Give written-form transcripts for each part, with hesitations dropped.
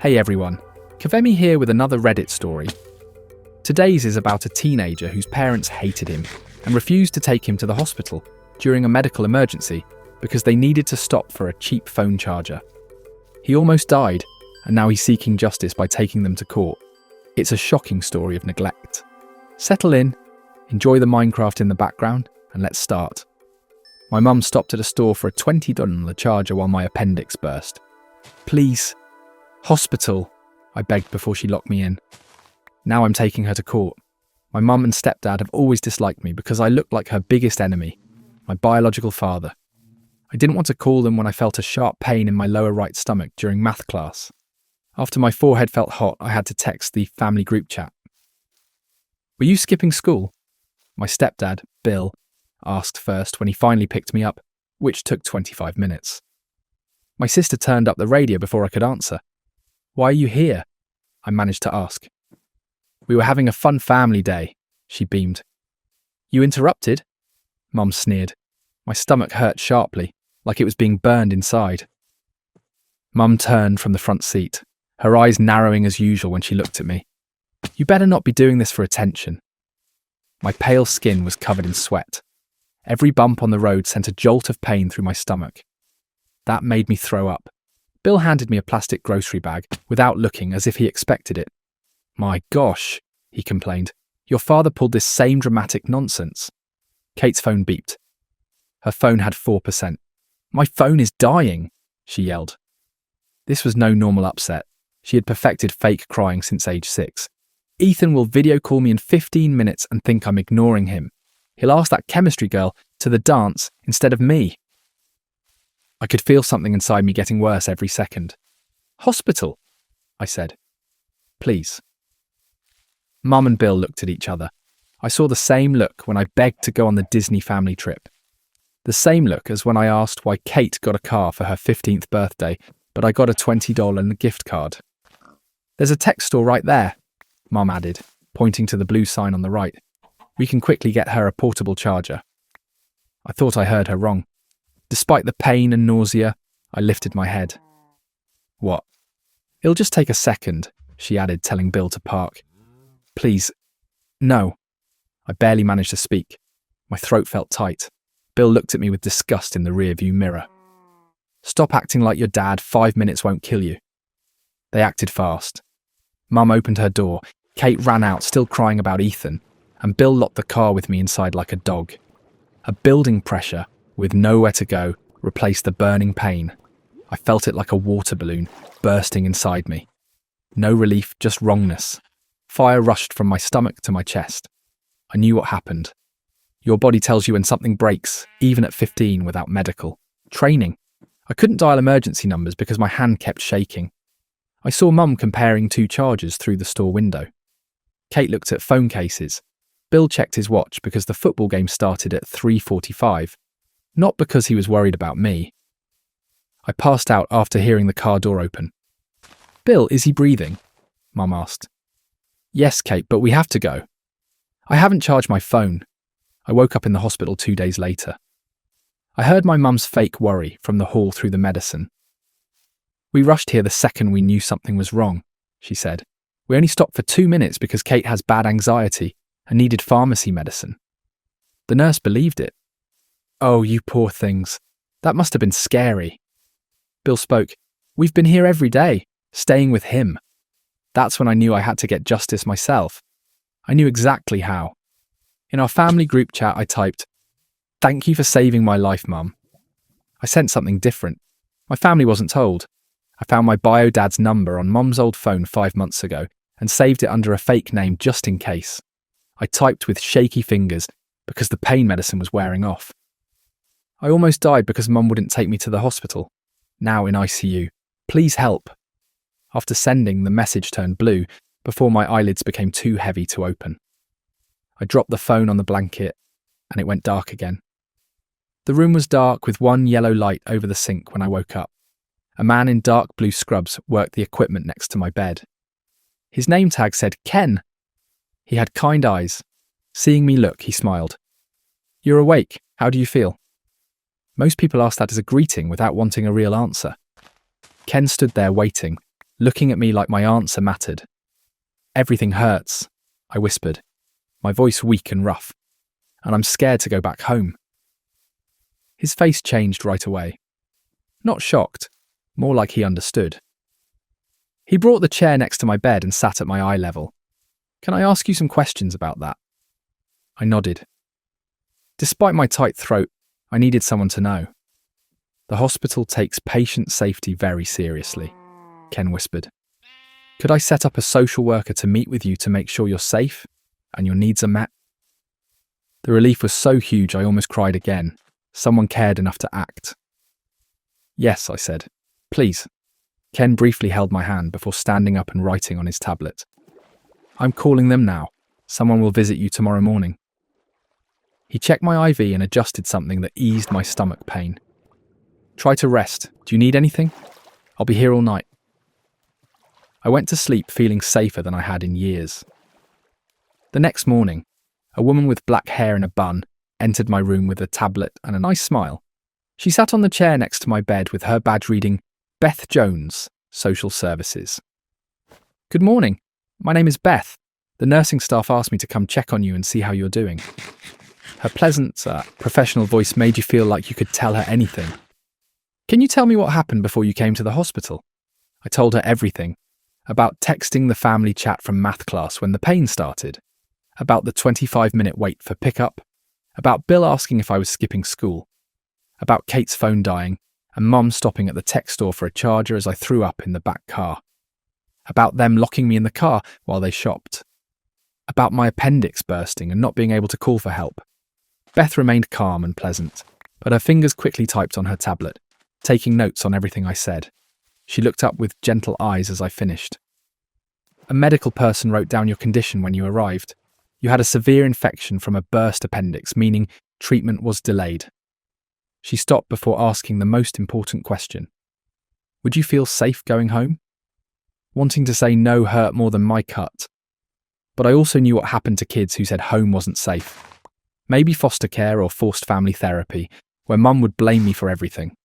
Hey everyone, Kavemi here with another Reddit story. Today's is about a teenager whose parents hated him and refused to take him to the hospital during a medical emergency because they needed to stop for a cheap phone charger. He almost died, and now he's seeking justice by taking them to court. It's a shocking story of neglect. Settle in, enjoy the Minecraft in the background, and let's start. My mum stopped at a store for a $20 charger while my appendix burst. Please. Hospital, I begged before she locked me in. Now I'm taking her to court. My mum and stepdad have always disliked me because I looked like her biggest enemy, my biological father. I didn't want to call them when I felt a sharp pain in my lower right stomach during math class. After my forehead felt hot, I had to text the family group chat. Were you skipping school? My stepdad, Bill, asked first when he finally picked me up, which took 25 minutes. My sister turned up the radio before I could answer. Why are you here? I managed to ask. We were having a fun family day, she beamed. You interrupted? Mum sneered. My stomach hurt sharply, like it was being burned inside. Mum turned from the front seat, her eyes narrowing as usual when she looked at me. You better not be doing this for attention. My pale skin was covered in sweat. Every bump on the road sent a jolt of pain through my stomach. That made me throw up. Bill handed me a plastic grocery bag without looking, as if he expected it. My gosh, he complained. Your father pulled this same dramatic nonsense. Kate's phone beeped. Her phone had 4%. My phone is dying, she yelled. This was no normal upset. She had perfected fake crying since age 6. Ethan will video call me in 15 minutes and think I'm ignoring him. He'll ask that chemistry girl to the dance instead of me. I could feel something inside me getting worse every second. Hospital, I said. Please. Mum and Bill looked at each other. I saw the same look when I begged to go on the Disney family trip. The same look as when I asked why Kate got a car for her 15th birthday, but I got a $20 gift card. There's a tech store right there, Mum added, pointing to the blue sign on the right. We can quickly get her a portable charger. I thought I heard her wrong. Despite the pain and nausea, I lifted my head. What? It'll just take a second, she added, telling Bill to park. Please. No. I barely managed to speak. My throat felt tight. Bill looked at me with disgust in the rearview mirror. Stop acting like your dad. 5 minutes won't kill you. They acted fast. Mum opened her door. Kate ran out, still crying about Ethan, and Bill locked the car with me inside like a dog. A building pressure, with nowhere to go, replaced the burning pain. I felt it like a water balloon, bursting inside me. No relief, just wrongness. Fire rushed from my stomach to my chest. I knew what happened. Your body tells you when something breaks, even at 15 without medical training. I couldn't dial emergency numbers because my hand kept shaking. I saw Mum comparing 2 chargers through the store window. Kate looked at phone cases. Bill checked his watch because the football game started at 3:45. Not because he was worried about me. I passed out after hearing the car door open. Bill, is he breathing? Mum asked. Yes, Kate, but we have to go. I haven't charged my phone. I woke up in the hospital 2 days later. I heard my mum's fake worry from the hall through the medicine. We rushed here the second we knew something was wrong, she said. We only stopped for 2 minutes because Kate has bad anxiety and needed pharmacy medicine. The nurse believed it. Oh, you poor things. That must have been scary. Bill spoke. We've been here every day, staying with him. That's when I knew I had to get justice myself. I knew exactly how. In our family group chat, I typed, "Thank you for saving my life, Mum." I sent something different. My family wasn't told. I found my bio dad's number on Mum's old phone 5 months ago and saved it under a fake name just in case. I typed with shaky fingers because the pain medicine was wearing off. I almost died because Mum wouldn't take me to the hospital. Now in ICU. Please help. After sending, the message turned blue before my eyelids became too heavy to open. I dropped the phone on the blanket and it went dark again. The room was dark with one yellow light over the sink when I woke up. A man in dark blue scrubs worked the equipment next to my bed. His name tag said Ken. He had kind eyes. Seeing me look, he smiled. You're awake. How do you feel? Most people ask that as a greeting without wanting a real answer. Ken stood there waiting, looking at me like my answer mattered. "Everything hurts," I whispered, my voice weak and rough, "and I'm scared to go back home." His face changed right away. Not shocked, more like he understood. He brought the chair next to my bed and sat at my eye level. "Can I ask you some questions about that?" I nodded. Despite my tight throat, I needed someone to know. "The hospital takes patient safety very seriously," Ken whispered. "Could I set up a social worker to meet with you to make sure you're safe and your needs are met?" The relief was so huge I almost cried again. Someone cared enough to act. "Yes," I said. "Please." Ken briefly held my hand before standing up and writing on his tablet. "I'm calling them now. Someone will visit you tomorrow morning." He checked my IV and adjusted something that eased my stomach pain. "Try to rest. Do you need anything? I'll be here all night." I went to sleep feeling safer than I had in years. The next morning, a woman with black hair in a bun entered my room with a tablet and a nice smile. She sat on the chair next to my bed with her badge reading, "Beth Jones, Social Services." "Good morning. My name is Beth. The nursing staff asked me to come check on you and see how you're doing." Her pleasant, professional voice made you feel like you could tell her anything. "Can you tell me what happened before you came to the hospital?" I told her everything. About texting the family chat from math class when the pain started. About the 25-minute wait for pickup. About Bill asking if I was skipping school. About Kate's phone dying and Mum stopping at the tech store for a charger as I threw up in the back car. About them locking me in the car while they shopped. About my appendix bursting and not being able to call for help. Beth remained calm and pleasant, but her fingers quickly typed on her tablet, taking notes on everything I said. She looked up with gentle eyes as I finished. "A medical person wrote down your condition when you arrived. You had a severe infection from a burst appendix, meaning treatment was delayed." She stopped before asking the most important question. "Would you feel safe going home?" Wanting to say no hurt more than my cut. But I also knew what happened to kids who said home wasn't safe. Maybe foster care or forced family therapy, where Mum would blame me for everything.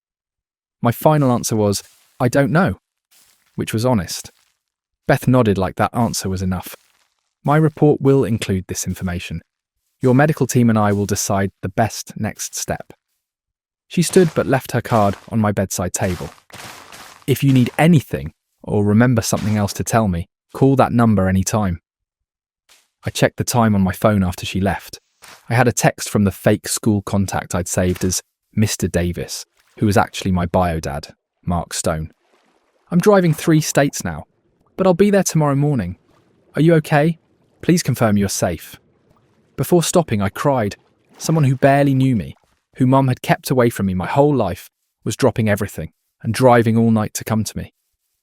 My final answer was, "I don't know," which was honest. Beth nodded like that answer was enough. "My report will include this information. Your medical team and I will decide the best next step." She stood but left her card on my bedside table. "If you need anything or remember something else to tell me, call that number anytime." I checked the time on my phone after she left. I had a text from the fake school contact I'd saved as Mr. Davis, who was actually my bio dad, Mark Stone. "I'm driving 3 states now, but I'll be there tomorrow morning. Are you okay? Please confirm you're safe." Before stopping, I cried. Someone who barely knew me, who Mum had kept away from me my whole life, was dropping everything and driving all night to come to me.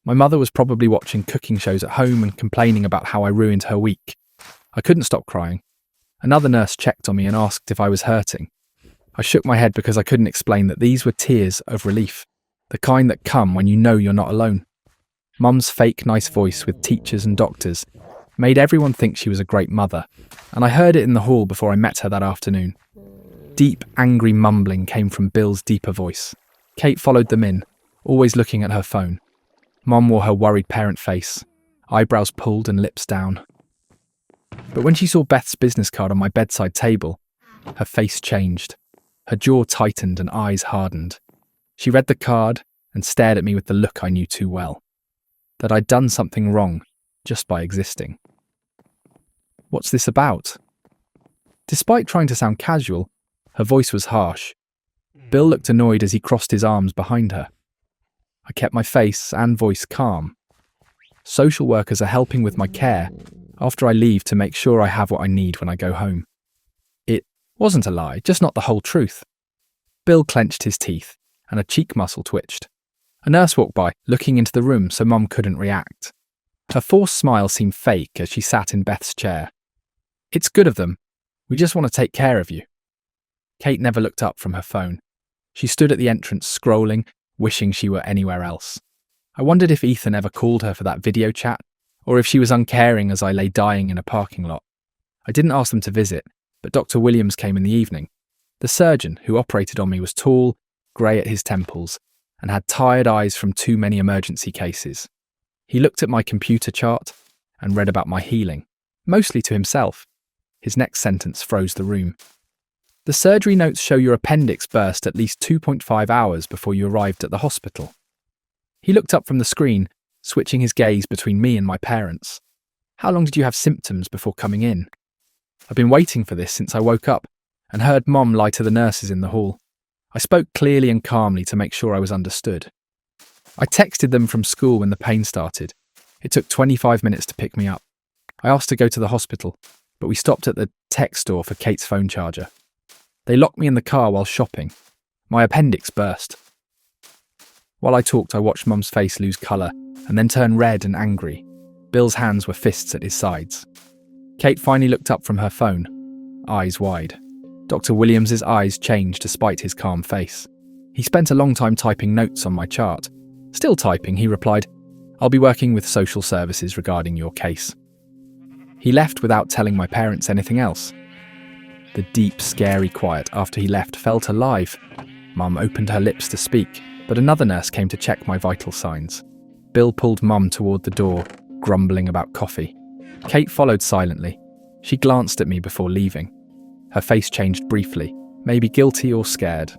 My mother was probably watching cooking shows at home and complaining about how I ruined her week. I couldn't stop crying. Another nurse checked on me and asked if I was hurting. I shook my head because I couldn't explain that these were tears of relief, the kind that come when you know you're not alone. Mum's fake nice voice with teachers and doctors made everyone think she was a great mother, and I heard it in the hall before I met her that afternoon. Deep, angry mumbling came from Bill's deeper voice. Kate followed them in, always looking at her phone. Mum wore her worried parent face, eyebrows pulled and lips down. But when she saw Beth's business card on my bedside table, her face changed. Her jaw tightened and eyes hardened. She read the card and stared at me with the look I knew too well. That I'd done something wrong just by existing. "What's this about?" Despite trying to sound casual, her voice was harsh. Bill looked annoyed as he crossed his arms behind her. I kept my face and voice calm. "Social workers are helping with my care after I leave to make sure I have what I need when I go home." It wasn't a lie, just not the whole truth. Bill clenched his teeth and a cheek muscle twitched. A nurse walked by, looking into the room so Mum couldn't react. Her forced smile seemed fake as she sat in Beth's chair. "It's good of them. We just want to take care of you." Kate never looked up from her phone. She stood at the entrance scrolling, wishing she were anywhere else. I wondered if Ethan ever called her for that video chat, or if she was uncaring as I lay dying in a parking lot. I didn't ask them to visit, but Dr. Williams came in the evening. The surgeon who operated on me was tall, grey at his temples, and had tired eyes from too many emergency cases. He looked at my computer chart and read about my healing, mostly to himself. His next sentence froze the room. The surgery notes show your appendix burst at least 2.5 hours before you arrived at the hospital. He looked up from the screen, switching his gaze between me and my parents. How long did you have symptoms before coming in? I've been waiting for this since I woke up and heard Mom lie to the nurses in the hall. I spoke clearly and calmly to make sure I was understood. I texted them from school when the pain started. It took 25 minutes to pick me up. I asked to go to the hospital, but we stopped at the tech store for Kate's phone charger. They locked me in the car while shopping. My appendix burst. While I talked, I watched Mum's face lose colour and then turn red and angry. Bill's hands were fists at his sides. Kate finally looked up from her phone, eyes wide. Dr. Williams's eyes changed despite his calm face. He spent a long time typing notes on my chart. Still typing, he replied, "I'll be working with social services regarding your case." He left without telling my parents anything else. The deep, scary quiet after he left felt alive. Mum opened her lips to speak, but another nurse came to check my vital signs. Bill pulled Mum toward the door, grumbling about coffee. Kate followed silently. She glanced at me before leaving. Her face changed briefly, maybe guilty or scared.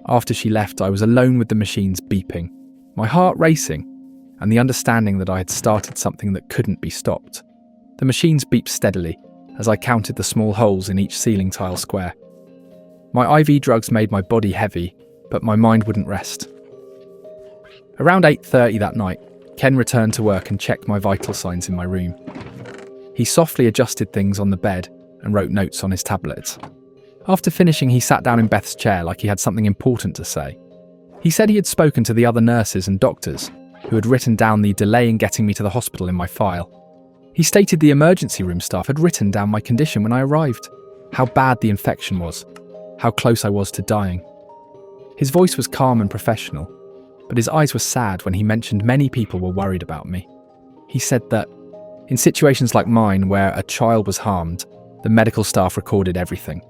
After she left, I was alone with the machines beeping, my heart racing, and the understanding that I had started something that couldn't be stopped. The machines beeped steadily as I counted the small holes in each ceiling tile square. My IV drugs made my body heavy, but my mind wouldn't rest. Around 8:30 that night, Ken returned to work and checked my vital signs in my room. He softly adjusted things on the bed and wrote notes on his tablet. After finishing, he sat down in Beth's chair like he had something important to say. He said he had spoken to the other nurses and doctors, who had written down the delay in getting me to the hospital in my file. He stated the emergency room staff had written down my condition when I arrived, how bad the infection was, how close I was to dying. His voice was calm and professional, but his eyes were sad when he mentioned many people were worried about me. He said that, in situations like mine where a child was harmed, the medical staff recorded everything.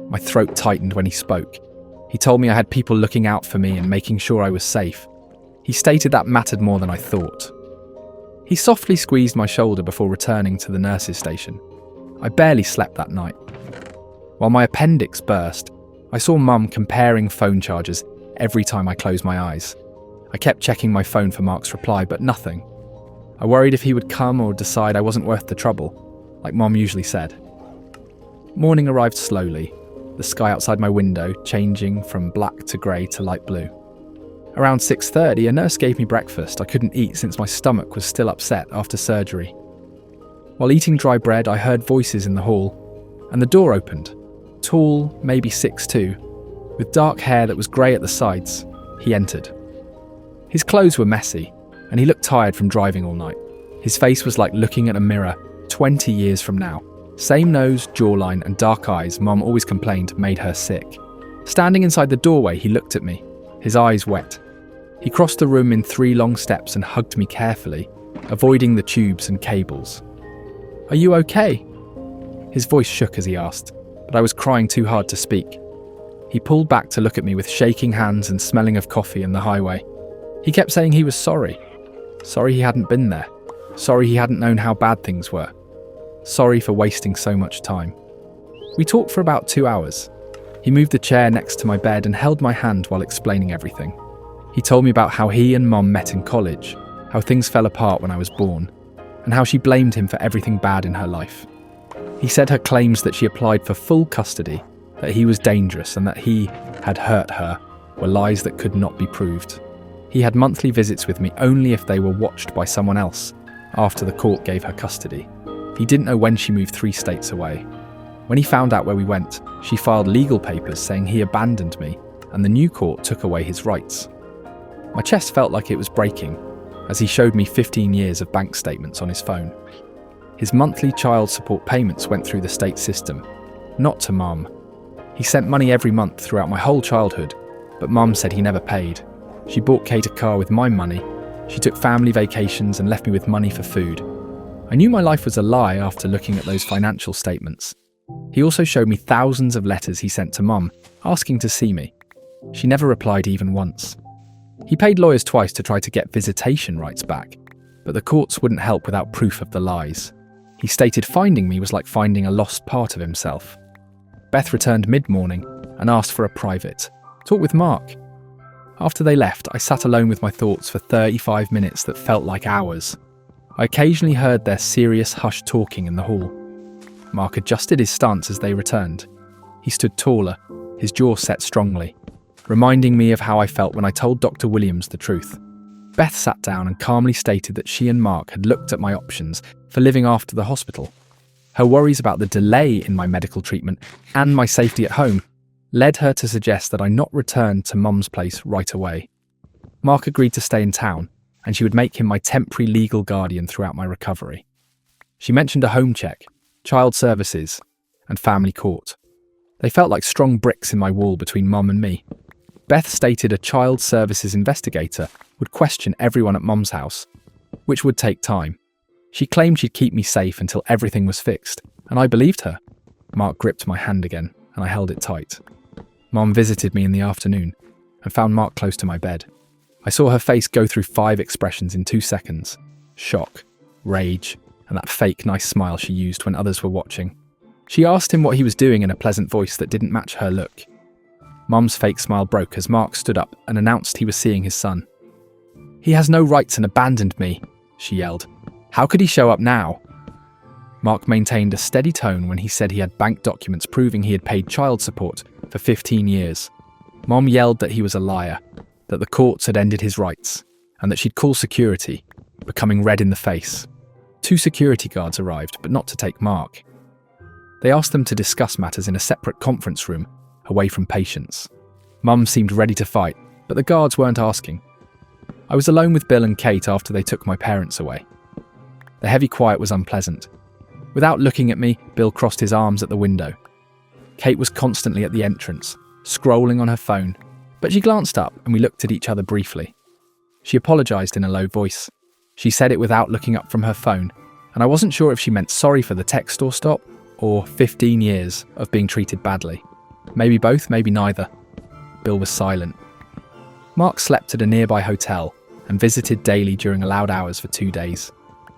My throat tightened when he spoke. He told me I had people looking out for me and making sure I was safe. He stated that mattered more than I thought. He softly squeezed my shoulder before returning to the nurse's station. I barely slept that night. While my appendix burst, I saw Mum comparing phone chargers every time I closed my eyes. I kept checking my phone for Mark's reply, but nothing. I worried if he would come or decide I wasn't worth the trouble, like Mom usually said. Morning arrived slowly, the sky outside my window changing from black to grey to light blue. Around 6:30, a nurse gave me breakfast I couldn't eat since my stomach was still upset after surgery. While eating dry bread, I heard voices in the hall, and the door opened. Tall, maybe 6'2", with dark hair that was grey at the sides, he entered. His clothes were messy, and he looked tired from driving all night. His face was like looking at a mirror 20 years from now. Same nose, jawline, and dark eyes Mum always complained made her sick. Standing inside the doorway, he looked at me, his eyes wet. He crossed the room in 3 long steps and hugged me carefully, avoiding the tubes and cables. "Are you okay?" His voice shook as he asked, but I was crying too hard to speak. He pulled back to look at me with shaking hands and smelling of coffee in the highway. He kept saying he was sorry. Sorry he hadn't been there. Sorry he hadn't known how bad things were. Sorry for wasting so much time. We talked for about 2 hours. He moved the chair next to my bed and held my hand while explaining everything. He told me about how he and Mum met in college, how things fell apart when I was born, and how she blamed him for everything bad in her life. He said her claims that she applied for full custody, that he was dangerous and that he had hurt her, were lies that could not be proved. He had monthly visits with me only if they were watched by someone else after the court gave her custody. He didn't know when she moved 3 states away. When he found out where we went, she filed legal papers saying he abandoned me and the new court took away his rights. My chest felt like it was breaking as he showed me 15 years of bank statements on his phone. His monthly child support payments went through the state system, not to Mum. He sent money every month throughout my whole childhood, but Mum said he never paid. She bought Kate a car with my money. She took family vacations and left me with money for food. I knew my life was a lie after looking at those financial statements. He also showed me thousands of letters he sent to Mum, asking to see me. She never replied even once. He paid lawyers twice to try to get visitation rights back, but the courts wouldn't help without proof of the lies. He stated finding me was like finding a lost part of himself. Beth returned mid-morning and asked for a private talk with Mark. After they left, I sat alone with my thoughts for 35 minutes that felt like hours. I occasionally heard their serious, hushed talking in the hall. Mark adjusted his stance as they returned. He stood taller, his jaw set strongly, reminding me of how I felt when I told Dr. Williams the truth. Beth sat down and calmly stated that she and Mark had looked at my options for living after the hospital. Her worries about the delay in my medical treatment and my safety at home led her to suggest that I not return to Mum's place right away. Mark agreed to stay in town, and she would make him my temporary legal guardian throughout my recovery. She mentioned a home check, child services, and family court. They felt like strong bricks in my wall between Mum and me. Beth stated a child services investigator would question everyone at Mum's house, which would take time. She claimed she'd keep me safe until everything was fixed, and I believed her. Mark gripped my hand again, and I held it tight. Mum visited me in the afternoon and found Mark close to my bed. I saw her face go through 5 expressions in 2 seconds: shock, rage, and that fake nice smile she used when others were watching. She asked him what he was doing in a pleasant voice that didn't match her look. Mum's fake smile broke as Mark stood up and announced he was seeing his son. "He has no rights and abandoned me," she yelled. "How could he show up now?" Mark maintained a steady tone when he said he had bank documents proving he had paid child support for 15 years. Mum yelled that he was a liar, that the courts had ended his rights, and that she'd call security, becoming red in the face. 2 security guards arrived, but not to take Mark. They asked them to discuss matters in a separate conference room, away from patients. Mum seemed ready to fight, but the guards weren't asking. I was alone with Bill and Kate after they took my parents away. The heavy quiet was unpleasant. Without looking at me, Bill crossed his arms at the window. Kate was constantly at the entrance, scrolling on her phone, but she glanced up and we looked at each other briefly. She apologised in a low voice. She said it without looking up from her phone, and I wasn't sure if she meant sorry for the tech store stop or 15 years of being treated badly. Maybe both, maybe neither. Bill was silent. Mark slept at a nearby hotel and visited daily during allowed hours for 2 days.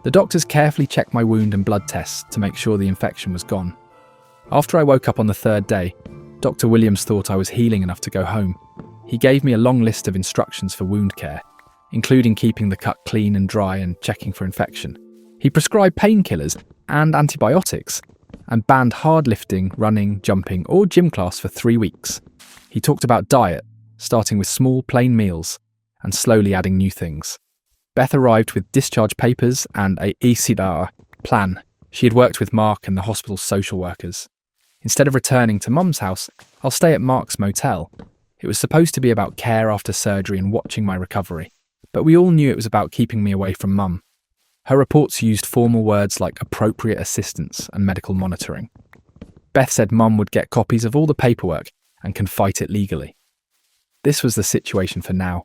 The doctors carefully checked my wound and blood tests to make sure the infection was gone. After I woke up on the 3rd day, Dr. Williams thought I was healing enough to go home. He gave me a long list of instructions for wound care, including keeping the cut clean and dry and checking for infection. He prescribed painkillers and antibiotics, and banned hard lifting, running, jumping, or gym class for 3 weeks. He talked about diet, starting with small, plain meals, and slowly adding new things. Beth arrived with discharge papers and a ECDR plan. She had worked with Mark and the hospital's social workers. Instead of returning to Mum's house, I'll stay at Mark's motel. It was supposed to be about care after surgery and watching my recovery, but we all knew it was about keeping me away from Mum. Her reports used formal words like appropriate assistance and medical monitoring. Beth said Mum would get copies of all the paperwork and can fight it legally. This was the situation for now.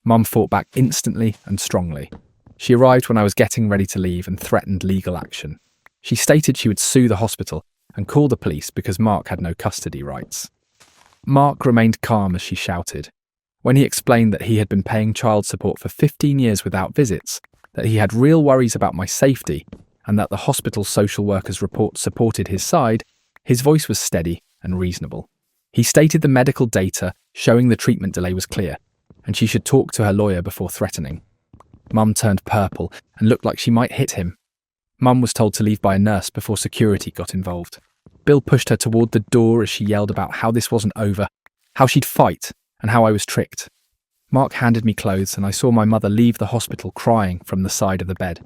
Mum fought back instantly and strongly. She arrived when I was getting ready to leave and threatened legal action. She stated she would sue the hospital and call the police because Mark had no custody rights. Mark remained calm as she shouted. When he explained that he had been paying child support for 15 years without visits, that he had real worries about my safety, and that the hospital's social workers' report supported his side, his voice was steady and reasonable. He stated the medical data showing the treatment delay was clear, and she should talk to her lawyer before threatening. Mum turned purple and looked like she might hit him. Mum was told to leave by a nurse before security got involved. Bill pushed her toward the door as she yelled about how this wasn't over, how she'd fight, and how I was tricked. Mark handed me clothes and I saw my mother leave the hospital crying from the side of the bed.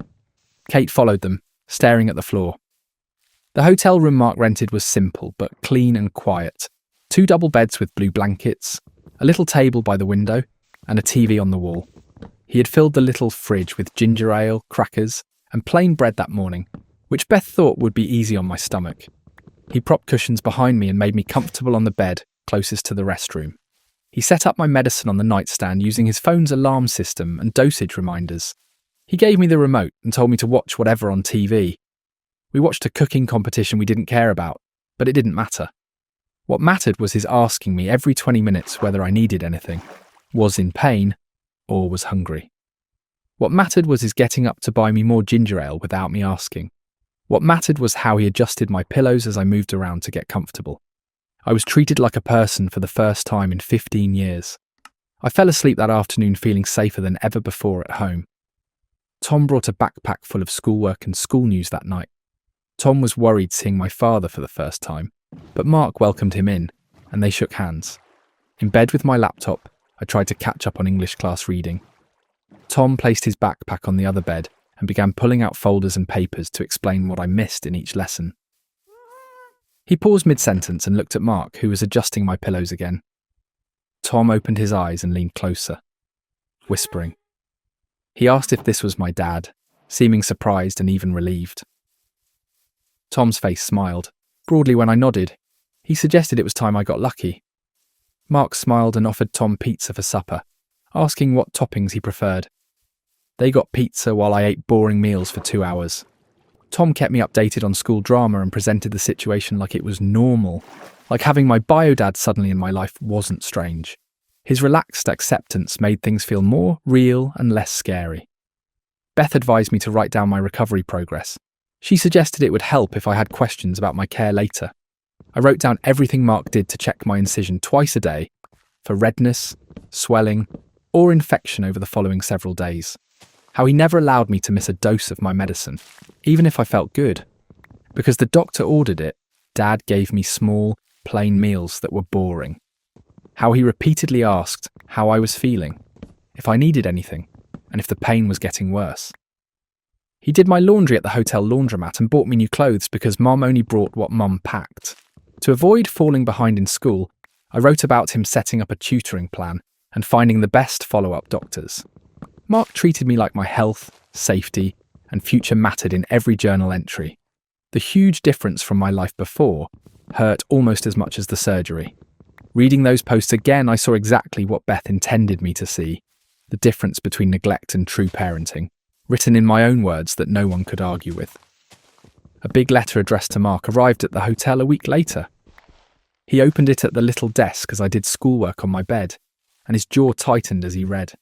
Kate followed them, staring at the floor. The hotel room Mark rented was simple but clean and quiet. 2 double beds with blue blankets, a little table by the window, and a TV on the wall. He had filled the little fridge with ginger ale, crackers, and plain bread that morning, which Beth thought would be easy on my stomach. He propped cushions behind me and made me comfortable on the bed closest to the restroom. He set up my medicine on the nightstand using his phone's alarm system and dosage reminders. He gave me the remote and told me to watch whatever on TV. We watched a cooking competition we didn't care about, but it didn't matter. What mattered was his asking me every 20 minutes whether I needed anything, was in pain, or was hungry. What mattered was his getting up to buy me more ginger ale without me asking. What mattered was how he adjusted my pillows as I moved around to get comfortable. I was treated like a person for the first time in 15 years. I fell asleep that afternoon feeling safer than ever before at home. Tom brought a backpack full of schoolwork and school news that night. Tom was worried seeing my father for the first time, but Mark welcomed him in, and they shook hands. In bed with my laptop, I tried to catch up on English class reading. Tom placed his backpack on the other bed and began pulling out folders and papers to explain what I missed in each lesson. He paused mid-sentence and looked at Mark, who was adjusting my pillows again. Tom opened his eyes and leaned closer, whispering. He asked if this was my dad, seeming surprised and even relieved. Tom's face smiled, broadly when I nodded. He suggested it was time I got lucky. Mark smiled and offered Tom pizza for supper, asking what toppings he preferred. They got pizza while I ate boring meals for 2 hours. Tom kept me updated on school drama and presented the situation like it was normal, like having my bio dad suddenly in my life wasn't strange. His relaxed acceptance made things feel more real and less scary. Beth advised me to write down my recovery progress. She suggested it would help if I had questions about my care later. I wrote down everything Mark did to check my incision twice a day for redness, swelling, or infection over the following several days. How he never allowed me to miss a dose of my medicine, even if I felt good. Because the doctor ordered it, Dad gave me small, plain meals that were boring. How he repeatedly asked how I was feeling, if I needed anything, and if the pain was getting worse. He did my laundry at the hotel laundromat and bought me new clothes because Mum only brought what Mum packed. To avoid falling behind in school, I wrote about him setting up a tutoring plan and finding the best follow-up doctors. Mark treated me like my health, safety, and future mattered in every journal entry. The huge difference from my life before hurt almost as much as the surgery. Reading those posts again, I saw exactly what Beth intended me to see, the difference between neglect and true parenting, written in my own words that no one could argue with. A big letter addressed to Mark arrived at the hotel a week later. He opened it at the little desk as I did schoolwork on my bed, and his jaw tightened as he read.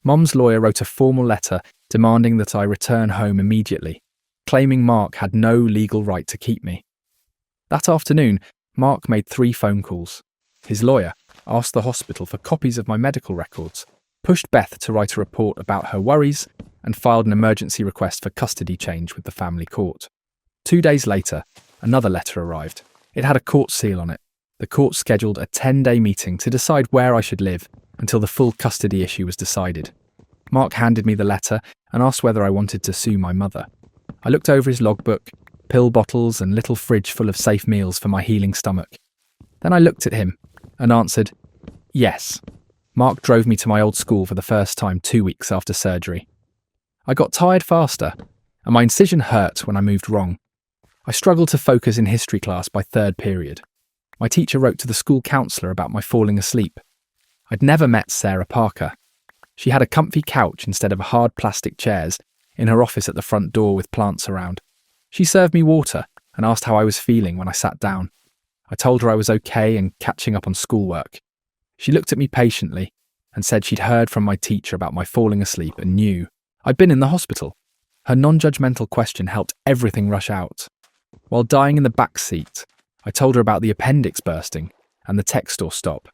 Mum's lawyer wrote a formal letter demanding that I return home immediately, claiming Mark had no legal right to keep me. That afternoon, Mark made 3 phone calls. His lawyer asked the hospital for copies of my medical records, pushed Beth to write a report about her worries, and filed an emergency request for custody change with the family court. 2 days later, another letter arrived. It had a court seal on it. The court scheduled a 10-day meeting to decide where I should live until the full custody issue was decided. Mark handed me the letter and asked whether I wanted to sue my mother. I looked over his logbook, pill bottles and little fridge full of safe meals for my healing stomach. Then I looked at him and answered, yes. Mark drove me to my old school for the first time 2 weeks after surgery. I got tired faster, and my incision hurt when I moved wrong. I struggled to focus in history class by 3rd period. My teacher wrote to the school counsellor about my falling asleep. I'd never met Sarah Parker. She had a comfy couch instead of hard plastic chairs in her office at the front door with plants around. She served me water and asked how I was feeling when I sat down. I told her I was okay and catching up on schoolwork. She looked at me patiently and said she'd heard from my teacher about my falling asleep and knew I'd been in the hospital. Her non-judgmental question helped everything rush out. While dying in the back seat, I told her about the appendix bursting and the tech store stop.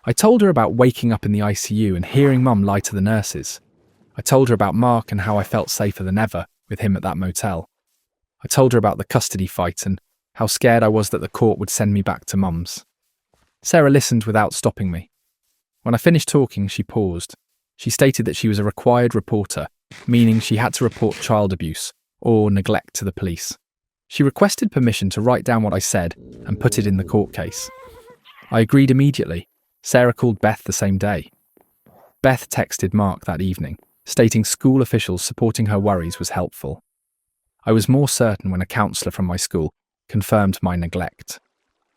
I told her about waking up in the ICU and hearing Mum lie to the nurses. I told her about Mark and how I felt safer than ever with him at that motel. I told her about the custody fight and how scared I was that the court would send me back to Mum's. Sarah listened without stopping me. When I finished talking, she paused. She stated that she was a required reporter, meaning she had to report child abuse or neglect to the police. She requested permission to write down what I said and put it in the court case. I agreed immediately. Sarah called Beth the same day. Beth texted Mark that evening, stating school officials supporting her worries was helpful. I was more certain when a counsellor from my school confirmed my neglect.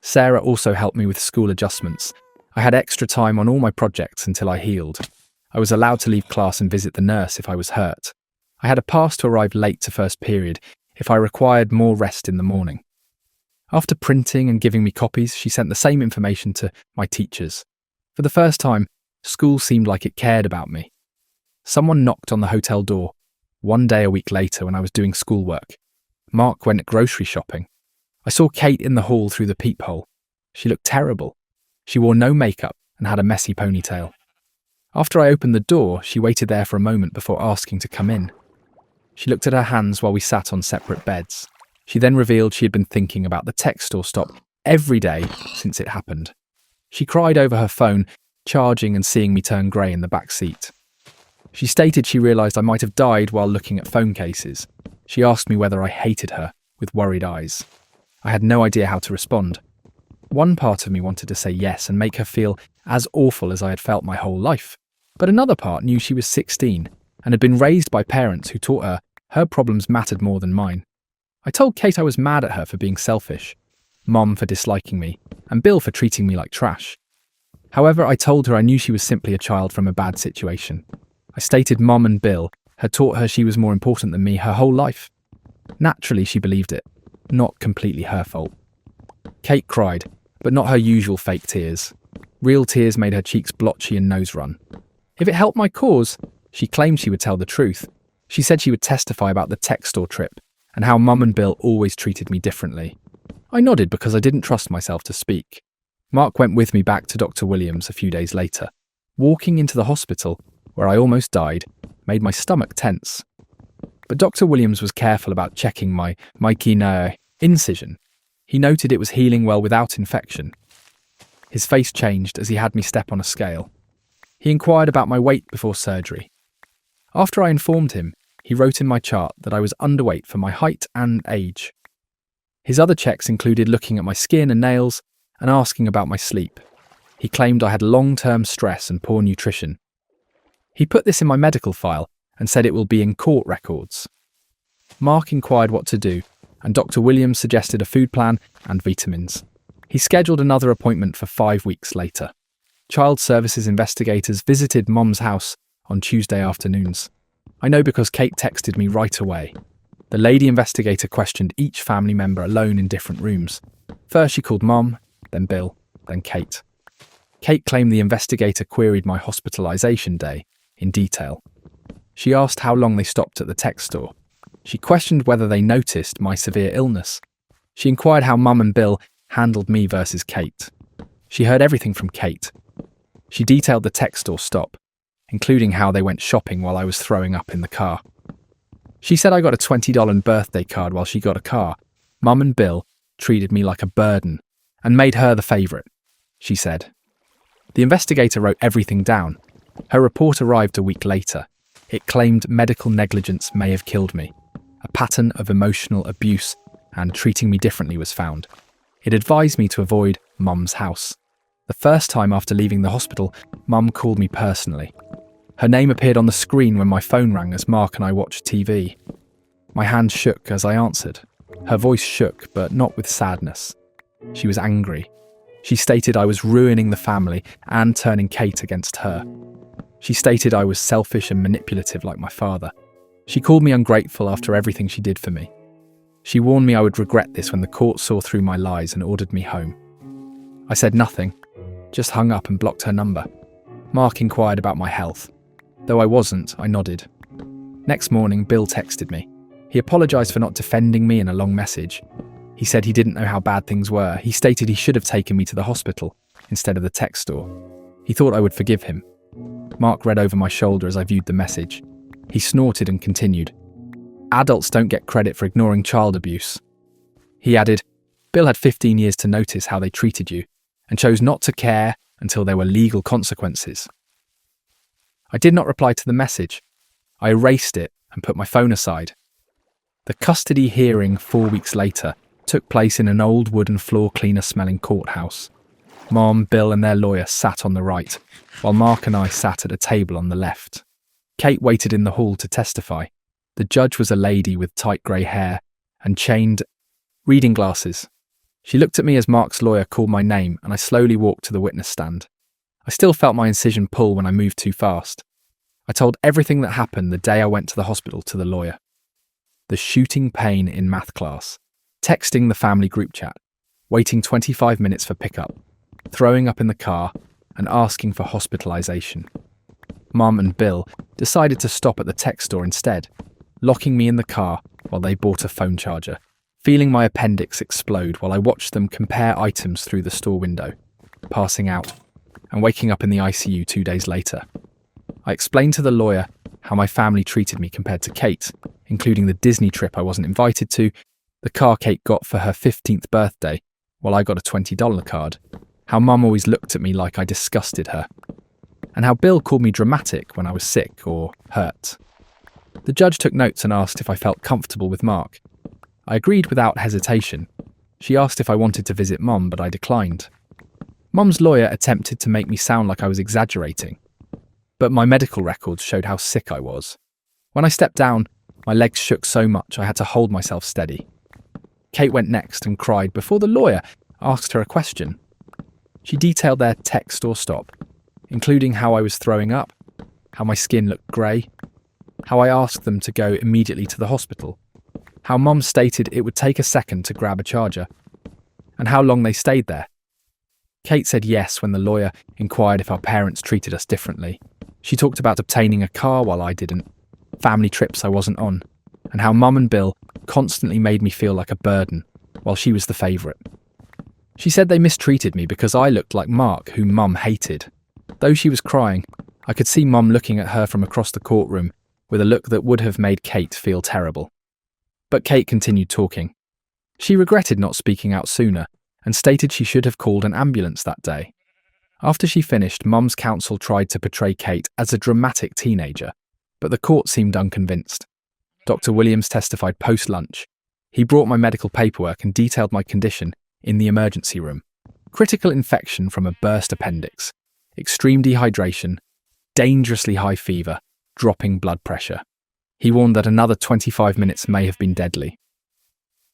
Sarah also helped me with school adjustments. I had extra time on all my projects until I healed. I was allowed to leave class and visit the nurse if I was hurt. I had a pass to arrive late to 1st period if I required more rest in the morning. After printing and giving me copies, she sent the same information to my teachers. For the first time, school seemed like it cared about me. Someone knocked on the hotel door. One day a week later when I was doing schoolwork. Mark went grocery shopping. I saw Kate in the hall through the peephole. She looked terrible. She wore no makeup and had a messy ponytail. After I opened the door, she waited there for a moment before asking to come in. She looked at her hands while we sat on separate beds. She then revealed she had been thinking about the tech store stop every day since it happened. She cried over her phone, charging and seeing me turn grey in the back seat. She stated she realised I might have died while looking at phone cases. She asked me whether I hated her, with worried eyes. I had no idea how to respond. One part of me wanted to say yes and make her feel as awful as I had felt my whole life. But another part knew she was 16 and had been raised by parents who taught her problems mattered more than mine. I told Kate I was mad at her for being selfish, Mom for disliking me, and Bill for treating me like trash. However, I told her I knew she was simply a child from a bad situation. I stated Mom and Bill had taught her she was more important than me her whole life. Naturally, she believed it. Not completely her fault. Kate cried, but not her usual fake tears. Real tears made her cheeks blotchy and nose run. If it helped my cause, she claimed she would tell the truth. She said she would testify about the tech store trip and how Mum and Bill always treated me differently. I nodded because I didn't trust myself to speak. Mark went with me back to Dr. Williams a few days later. Walking into the hospital, where I almost died, made my stomach tense. But Dr. Williams was careful about checking my incision. He noted it was healing well without infection. His face changed as he had me step on a scale. He inquired about my weight before surgery. After I informed him, he wrote in my chart that I was underweight for my height and age. His other checks included looking at my skin and nails and asking about my sleep. He claimed I had long-term stress and poor nutrition. He put this in my medical file and said it will be in court records. Mark inquired what to do, and Dr. Williams suggested a food plan and vitamins. He scheduled another appointment for 5 weeks later. Child Services investigators visited Mom's house on Tuesday afternoons. I know because Kate texted me right away. The lady investigator questioned each family member alone in different rooms. First she called Mom, then Bill, then Kate. Kate claimed the investigator queried my hospitalisation day in detail. She asked how long they stopped at the tech store. She questioned whether they noticed my severe illness. She inquired how Mum and Bill handled me versus Kate. She heard everything from Kate. She detailed the tech store stop, including how they went shopping while I was throwing up in the car. She said I got a $20 birthday card while she got a car. Mum and Bill treated me like a burden and made her the favourite, she said. The investigator wrote everything down. Her report arrived a week later. It claimed medical negligence may have killed me. A pattern of emotional abuse and treating me differently was found. It advised me to avoid Mum's house. The first time after leaving the hospital, Mum called me personally. Her name appeared on the screen when my phone rang as Mark and I watched TV. My hand shook as I answered. Her voice shook, but not with sadness. She was angry. She stated I was ruining the family and turning Kate against her. She stated I was selfish and manipulative like my father. She called me ungrateful after everything she did for me. She warned me I would regret this when the court saw through my lies and ordered me home. I said nothing, just hung up and blocked her number. Mark inquired about my health. Though I wasn't, I nodded. Next morning, Bill texted me. He apologised for not defending me in a long message. He said he didn't know how bad things were. He stated he should have taken me to the hospital instead of the tech store. He thought I would forgive him. Mark read over my shoulder as I viewed the message. He snorted and continued. Adults don't get credit for ignoring child abuse. He added, Bill had 15 years to notice how they treated you and chose not to care until there were legal consequences. I did not reply to the message. I erased it and put my phone aside. The custody hearing 4 weeks later took place in an old wooden floor cleaner smelling courthouse. Mom, Bill and their lawyer sat on the right, while Mark and I sat at a table on the left. Kate waited in the hall to testify. The judge was a lady with tight grey hair and chained reading glasses. She looked at me as Mark's lawyer called my name and I slowly walked to the witness stand. I still felt my incision pull when I moved too fast. I told everything that happened the day I went to the hospital to the lawyer. The shooting pain in math class, texting the family group chat, waiting 25 minutes for pickup, throwing up in the car and asking for hospitalisation. Mum and Bill decided to stop at the tech store instead, locking me in the car while they bought a phone charger, feeling my appendix explode while I watched them compare items through the store window, passing out and waking up in the ICU 2 days later. I explained to the lawyer how my family treated me compared to Kate, including the Disney trip I wasn't invited to, the car Kate got for her 15th birthday while I got a $20 card, how Mum always looked at me like I disgusted her, and how Bill called me dramatic when I was sick or hurt. The judge took notes and asked if I felt comfortable with Mark. I agreed without hesitation. She asked if I wanted to visit Mum, but I declined. Mum's lawyer attempted to make me sound like I was exaggerating, but my medical records showed how sick I was. When I stepped down, my legs shook so much I had to hold myself steady. Kate went next and cried before the lawyer asked her a question. She detailed their tech store stop, including how I was throwing up, how my skin looked grey, how I asked them to go immediately to the hospital, how Mum stated it would take a second to grab a charger, and how long they stayed there. Kate said yes when the lawyer inquired if our parents treated us differently. She talked about obtaining a car while I didn't, family trips I wasn't on, and how Mum and Bill constantly made me feel like a burden while she was the favourite. She said they mistreated me because I looked like Mark, whom Mum hated. Though she was crying, I could see Mum looking at her from across the courtroom with a look that would have made Kate feel terrible. But Kate continued talking. She regretted not speaking out sooner and stated she should have called an ambulance that day. After she finished, Mum's counsel tried to portray Kate as a dramatic teenager, but the court seemed unconvinced. Dr. Williams testified post-lunch. He brought my medical paperwork and detailed my condition in the emergency room. Critical infection from a burst appendix, extreme dehydration, dangerously high fever, dropping blood pressure. He warned that another 25 minutes may have been deadly.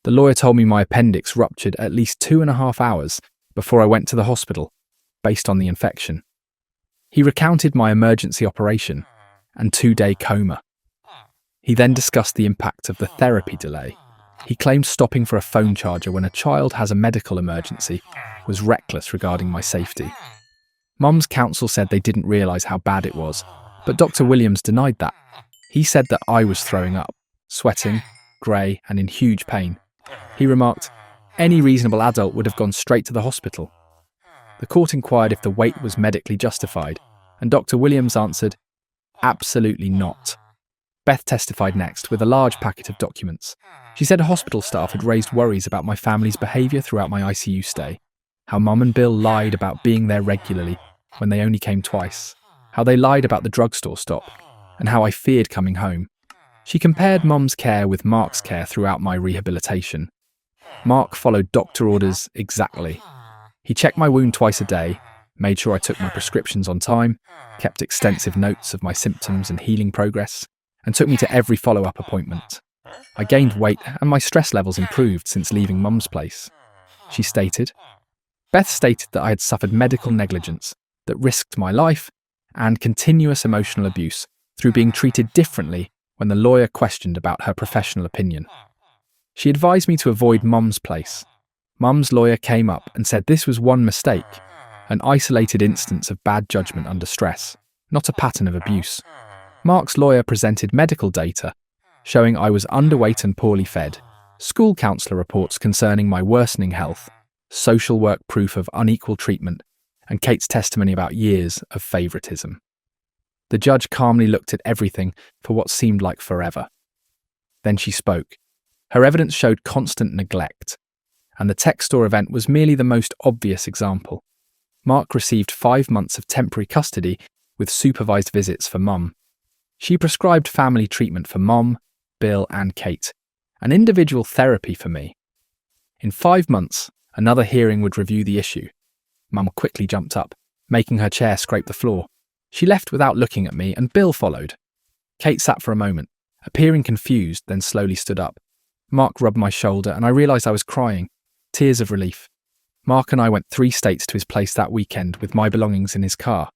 The lawyer told me my appendix ruptured at least 2.5 hours before I went to the hospital, based on the infection. He recounted my emergency operation and 2-day coma. He then discussed the impact of the therapy delay. He claimed stopping for a phone charger when a child has a medical emergency was reckless regarding my safety. Mum's counsel said they didn't realise how bad it was, but Dr. Williams denied that. He said that I was throwing up, sweating, grey, and in huge pain. He remarked, any reasonable adult would have gone straight to the hospital. The court inquired if the wait was medically justified, and Dr. Williams answered, absolutely not. Beth testified next with a large packet of documents. She said hospital staff had raised worries about my family's behaviour throughout my ICU stay, how Mum and Bill lied about being there regularly when they only came twice, how they lied about the drugstore stop, and how I feared coming home. She compared Mum's care with Mark's care throughout my rehabilitation. Mark followed doctor orders exactly. He checked my wound twice a day, made sure I took my prescriptions on time, kept extensive notes of my symptoms and healing progress, and took me to every follow-up appointment. I gained weight and my stress levels improved since leaving Mum's place. She stated. Beth stated that I had suffered medical negligence that risked my life and continuous emotional abuse through being treated differently when the lawyer questioned about her professional opinion. She advised me to avoid Mum's place. Mum's lawyer came up and said this was one mistake, an isolated instance of bad judgment under stress, not a pattern of abuse. Mark's lawyer presented medical data showing I was underweight and poorly fed, school counsellor reports concerning my worsening health, social work proof of unequal treatment, and Kate's testimony about years of favouritism. The judge calmly looked at everything for what seemed like forever. Then she spoke. Her evidence showed constant neglect, and the tech store event was merely the most obvious example. Mark received 5 months of temporary custody with supervised visits for Mum. She prescribed family treatment for Mom, Bill and Kate, and individual therapy for me. In 5 months, another hearing would review the issue. Mum quickly jumped up, making her chair scrape the floor. She left without looking at me, and Bill followed. Kate sat for a moment, appearing confused, then slowly stood up. Mark rubbed my shoulder, and I realised I was crying, tears of relief. Mark and I went 3 states to his place that weekend with my belongings in his car.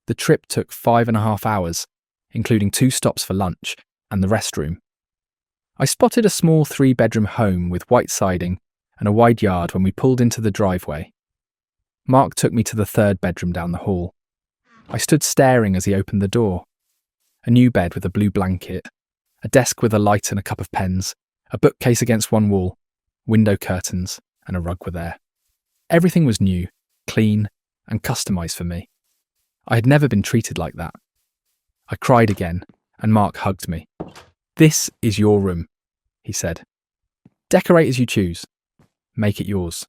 The trip took 5.5 hours, including 2 stops for lunch and the restroom. I spotted a small 3-bedroom home with white siding and a wide yard when we pulled into the driveway. Mark took me to the 3rd bedroom down the hall. I stood staring as he opened the door. A new bed with a blue blanket, a desk with a light and a cup of pens, a bookcase against one wall, window curtains, and a rug were there. Everything was new, clean, and customised for me. I had never been treated like that. I cried again, and Mark hugged me. "This is your room," he said. "Decorate as you choose. Make it yours."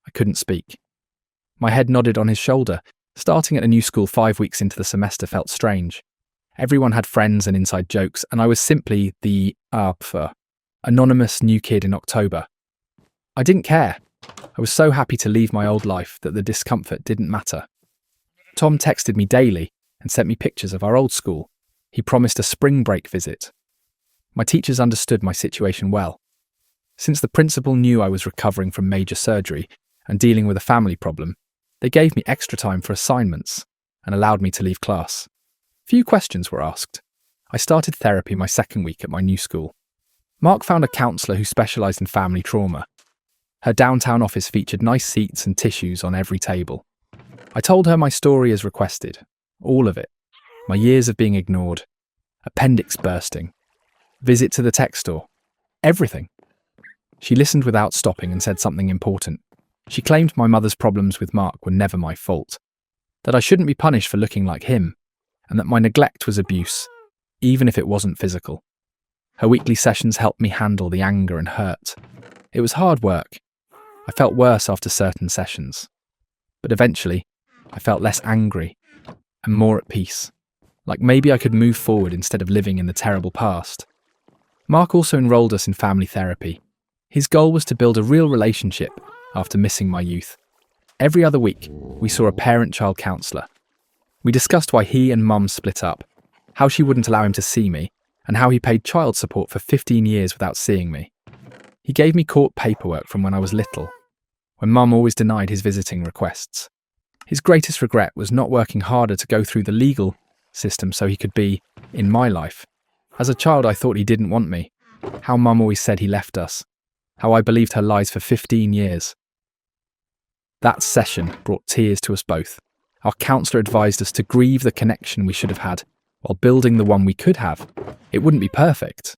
I couldn't speak. My head nodded on his shoulder. Starting at a new school 5 weeks into the semester felt strange. Everyone had friends and inside jokes, and I was simply the anonymous new kid in October. I didn't care. I was so happy to leave my old life that the discomfort didn't matter. Tom texted me daily and sent me pictures of our old school. He promised a spring break visit. My teachers understood my situation well. Since the principal knew I was recovering from major surgery and dealing with a family problem, they gave me extra time for assignments and allowed me to leave class. Few questions were asked. I started therapy my second week at my new school. Mark found a counsellor who specialised in family trauma. Her downtown office featured nice seats and tissues on every table. I told her my story as requested, all of it. My years of being ignored, appendix bursting, visit to the tech store, everything. She listened without stopping and said something important. She claimed my mother's problems with Mark were never my fault, that I shouldn't be punished for looking like him, and that my neglect was abuse, even if it wasn't physical. Her weekly sessions helped me handle the anger and hurt. It was hard work. I felt worse after certain sessions. But eventually, I felt less angry and more at peace, like maybe I could move forward instead of living in the terrible past. Mark also enrolled us in family therapy. His goal was to build a real relationship after missing my youth. Every other week, we saw a parent-child counsellor. We discussed why he and Mum split up, how she wouldn't allow him to see me, and how he paid child support for 15 years without seeing me. He gave me court paperwork from when I was little, when Mum always denied his visiting requests. His greatest regret was not working harder to go through the legal system so he could be in my life. As a child, I thought he didn't want me, how Mum always said he left us, how I believed her lies for 15 years. That session brought tears to us both. Our counsellor advised us to grieve the connection we should have had, while building the one we could have. It wouldn't be perfect.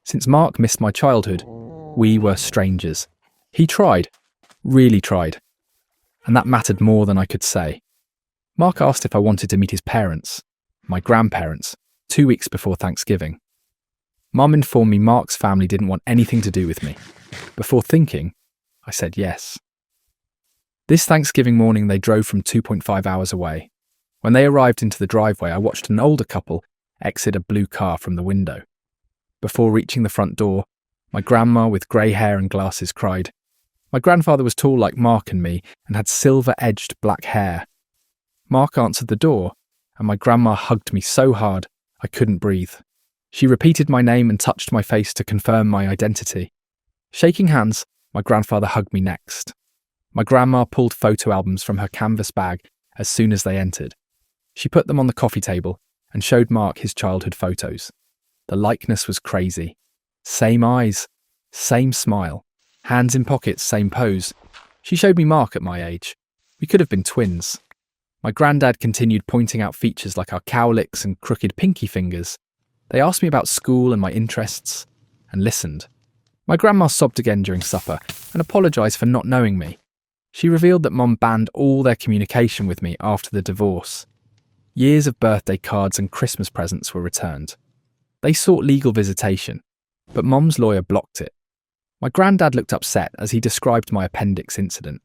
Since Mark missed my childhood, we were strangers. He tried, really tried, and that mattered more than I could say. Mark asked if I wanted to meet his parents, my grandparents, 2 weeks before Thanksgiving. Mum informed me Mark's family didn't want anything to do with me. Before thinking, I said yes. This Thanksgiving morning they drove from 2.5 hours away. When they arrived into the driveway, I watched an older couple exit a blue car from the window. Before reaching the front door, my grandma with grey hair and glasses cried. My grandfather was tall like Mark and me and had silver-edged black hair. Mark answered the door, and my grandma hugged me so hard I couldn't breathe. She repeated my name and touched my face to confirm my identity. Shaking hands, my grandfather hugged me next. My grandma pulled photo albums from her canvas bag as soon as they entered. She put them on the coffee table and showed Mark his childhood photos. The likeness was crazy. Same eyes, same smile, hands in pockets, same pose. She showed me Mark at my age. We could have been twins. My granddad continued pointing out features like our cowlicks and crooked pinky fingers. They asked me about school and my interests, and listened. My grandma sobbed again during supper and apologised for not knowing me. She revealed that Mum banned all their communication with me after the divorce. Years of birthday cards and Christmas presents were returned. They sought legal visitation, but Mum's lawyer blocked it. My granddad looked upset as he described my appendix incident.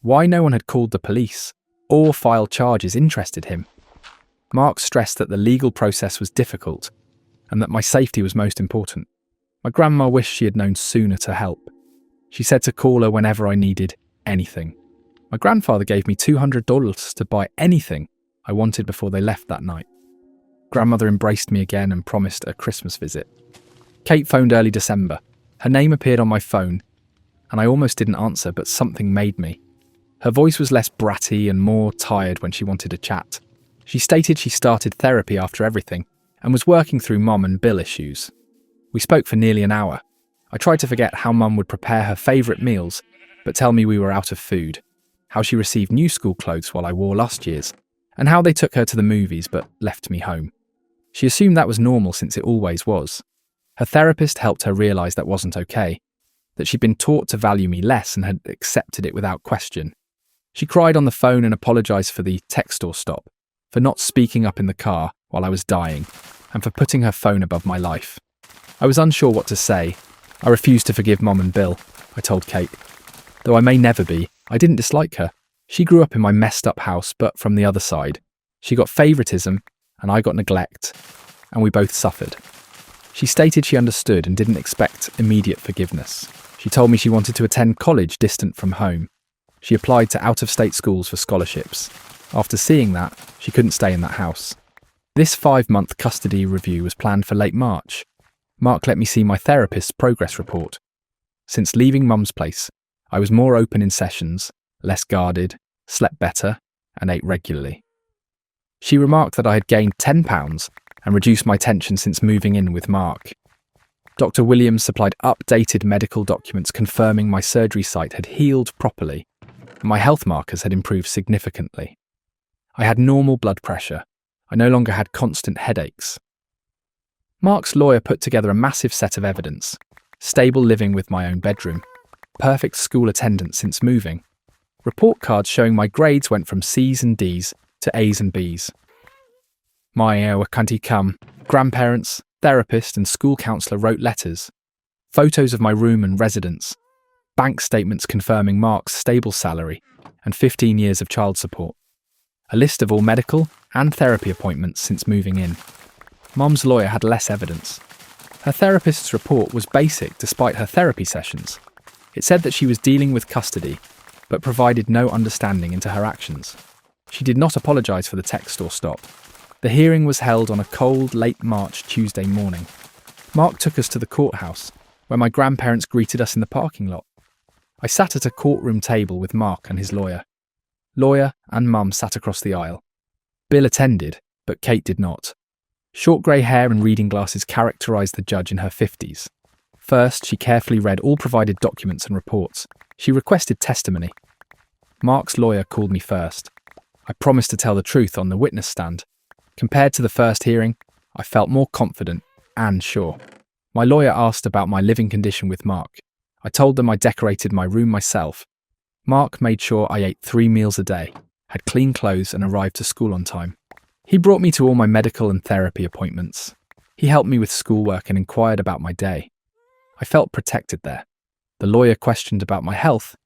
Why no one had called the police or filed charges interested him. Mark stressed that the legal process was difficult and that my safety was most important. My grandma wished she had known sooner to help. She said to call her whenever I needed anything. My grandfather gave me $200 to buy anything I wanted before they left that night. Grandmother embraced me again and promised a Christmas visit. Kate phoned early December. Her name appeared on my phone, and I almost didn't answer, but something made me. Her voice was less bratty and more tired when she wanted to chat. She stated she started therapy after everything and was working through Mum and Bill issues. We spoke for nearly an hour. I tried to forget how Mum would prepare her favourite meals, but tell me we were out of food. how she received new school clothes while I wore last year's, and how they took her to the movies but left me home. She assumed that was normal since it always was. Her therapist helped her realise that wasn't okay, that she'd been taught to value me less and had accepted it without question. She cried on the phone and apologised for the text or stop, for not speaking up in the car while I was dying, and for putting her phone above my life. I was unsure what to say. I refused to forgive Mom and Bill, I told Kate. Though I may never be, I didn't dislike her. She grew up in my messed up house, but from the other side. She got favouritism, and I got neglect, and we both suffered. She stated she understood and didn't expect immediate forgiveness. She told me she wanted to attend college distant from home. She applied to out-of-state schools for scholarships. After seeing that, she couldn't stay in that house. This 5-month custody review was planned for late March. Mark let me see my therapist's progress report. Since leaving Mum's place, I was more open in sessions, less guarded, slept better, and ate regularly. She remarked that I had gained 10 pounds and reduced my tension since moving in with Mark. Dr. Williams supplied updated medical documents confirming my surgery site had healed properly, and my health markers had improved significantly. I had normal blood pressure. I no longer had constant headaches. Mark's lawyer put together a massive set of evidence: stable living with my own bedroom, perfect school attendance since moving, report cards showing my grades went from C's and D's to A's and B's. My Wakanti Kam, grandparents, therapist and school counsellor wrote letters, photos of my room and residence, bank statements confirming Mark's stable salary and 15 years of child support, a list of all medical and therapy appointments since moving in. Mum's lawyer had less evidence. Her therapist's report was basic despite her therapy sessions. It said that she was dealing with custody, but provided no understanding into her actions. She did not apologise for the text or stop. The hearing was held on a cold, late March Tuesday morning. Mark took us to the courthouse, where my grandparents greeted us in the parking lot. I sat at a courtroom table with Mark and his lawyer. Lawyer and Mum sat across the aisle. Bill attended, but Kate did not. Short grey hair and reading glasses characterised the judge in her 50s. First, she carefully read all provided documents and reports. She requested testimony. Mark's lawyer called me first. I promised to tell the truth on the witness stand. Compared to the first hearing, I felt more confident and sure. My lawyer asked about my living condition with Mark. I told them I decorated my room myself. Mark made sure I ate 3 meals a day, had clean clothes and arrived to school on time. He brought me to all my medical and therapy appointments. He helped me with schoolwork and inquired about my day. I felt protected there. The lawyer questioned about my health,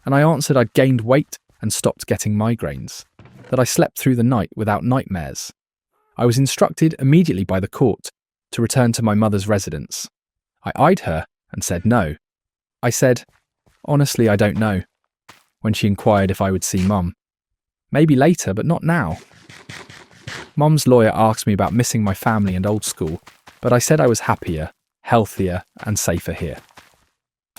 and I answered I'd gained weight and stopped getting migraines, that I slept through the night without nightmares. I was instructed immediately by the court to return to my mother's residence. I eyed her and said no. I said, honestly, I don't know, when she inquired if I would see Mum. Maybe later, but not now. Mum's lawyer asked me about missing my family and old school, but I said I was happier, healthier, and safer here.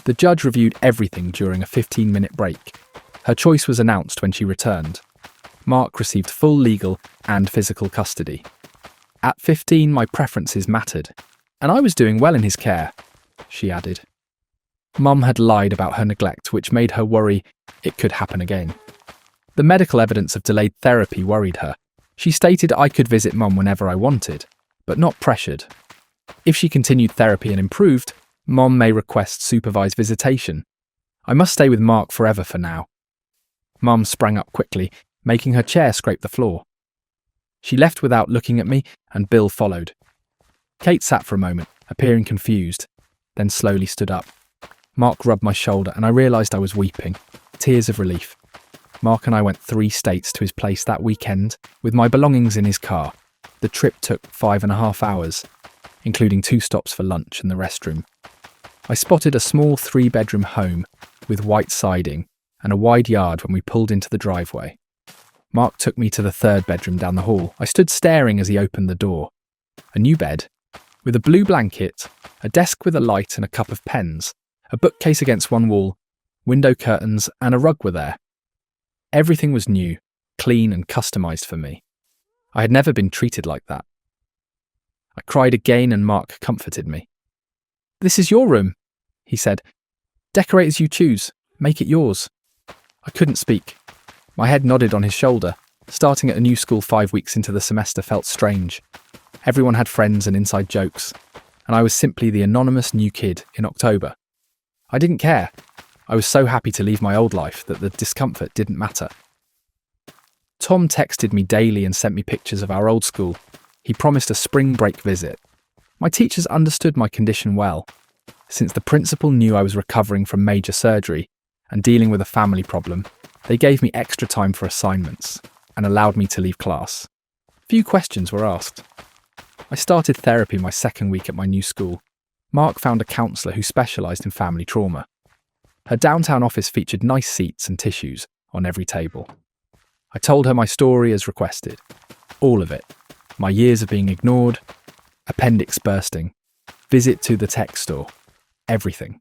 The judge reviewed everything during a 15-minute break. Her choice was announced when she returned. Mark received full legal and physical custody. At 15, my preferences mattered, and I was doing well in his care, she added. Mum had lied about her neglect, which made her worry it could happen again. The medical evidence of delayed therapy worried her. She stated I could visit Mum whenever I wanted, but not pressured. If she continued therapy and improved, Mum may request supervised visitation. I must stay with Mark forever for now. Mum sprang up quickly, making her chair scrape the floor. She left without looking at me, and Bill followed. Kate sat for a moment, appearing confused, then slowly stood up. Mark rubbed my shoulder, and I realised I was weeping, tears of relief. Mark and I went 3 states to his place that weekend, with my belongings in his car. The trip took 5.5 hours, including 2 stops for lunch and the restroom. I spotted a small 3-bedroom home with white siding and a wide yard when we pulled into the driveway. Mark took me to the 3rd bedroom down the hall. I stood staring as he opened the door. A new bed, with a blue blanket, a desk with a light and a cup of pens, a bookcase against one wall, window curtains, and a rug were there. Everything was new, clean and customised for me. I had never been treated like that. I cried again and Mark comforted me. "This is your room," he said. "Decorate as you choose. Make it yours." I couldn't speak. My head nodded on his shoulder. Starting at a new school 5 weeks into the semester felt strange. Everyone had friends and inside jokes, and I was simply the anonymous new kid in October. I didn't care. I was so happy to leave my old life that the discomfort didn't matter. Tom texted me daily and sent me pictures of our old school. He promised a spring break visit. My teachers understood my condition well. Since the principal knew I was recovering from major surgery and dealing with a family problem, they gave me extra time for assignments and allowed me to leave class. Few questions were asked. I started therapy my second week at my new school. Mark found a counsellor who specialised in family trauma. Her downtown office featured nice seats and tissues on every table. I told her my story as requested. All of it. My years of being ignored, appendix bursting, visit to the tech store, everything.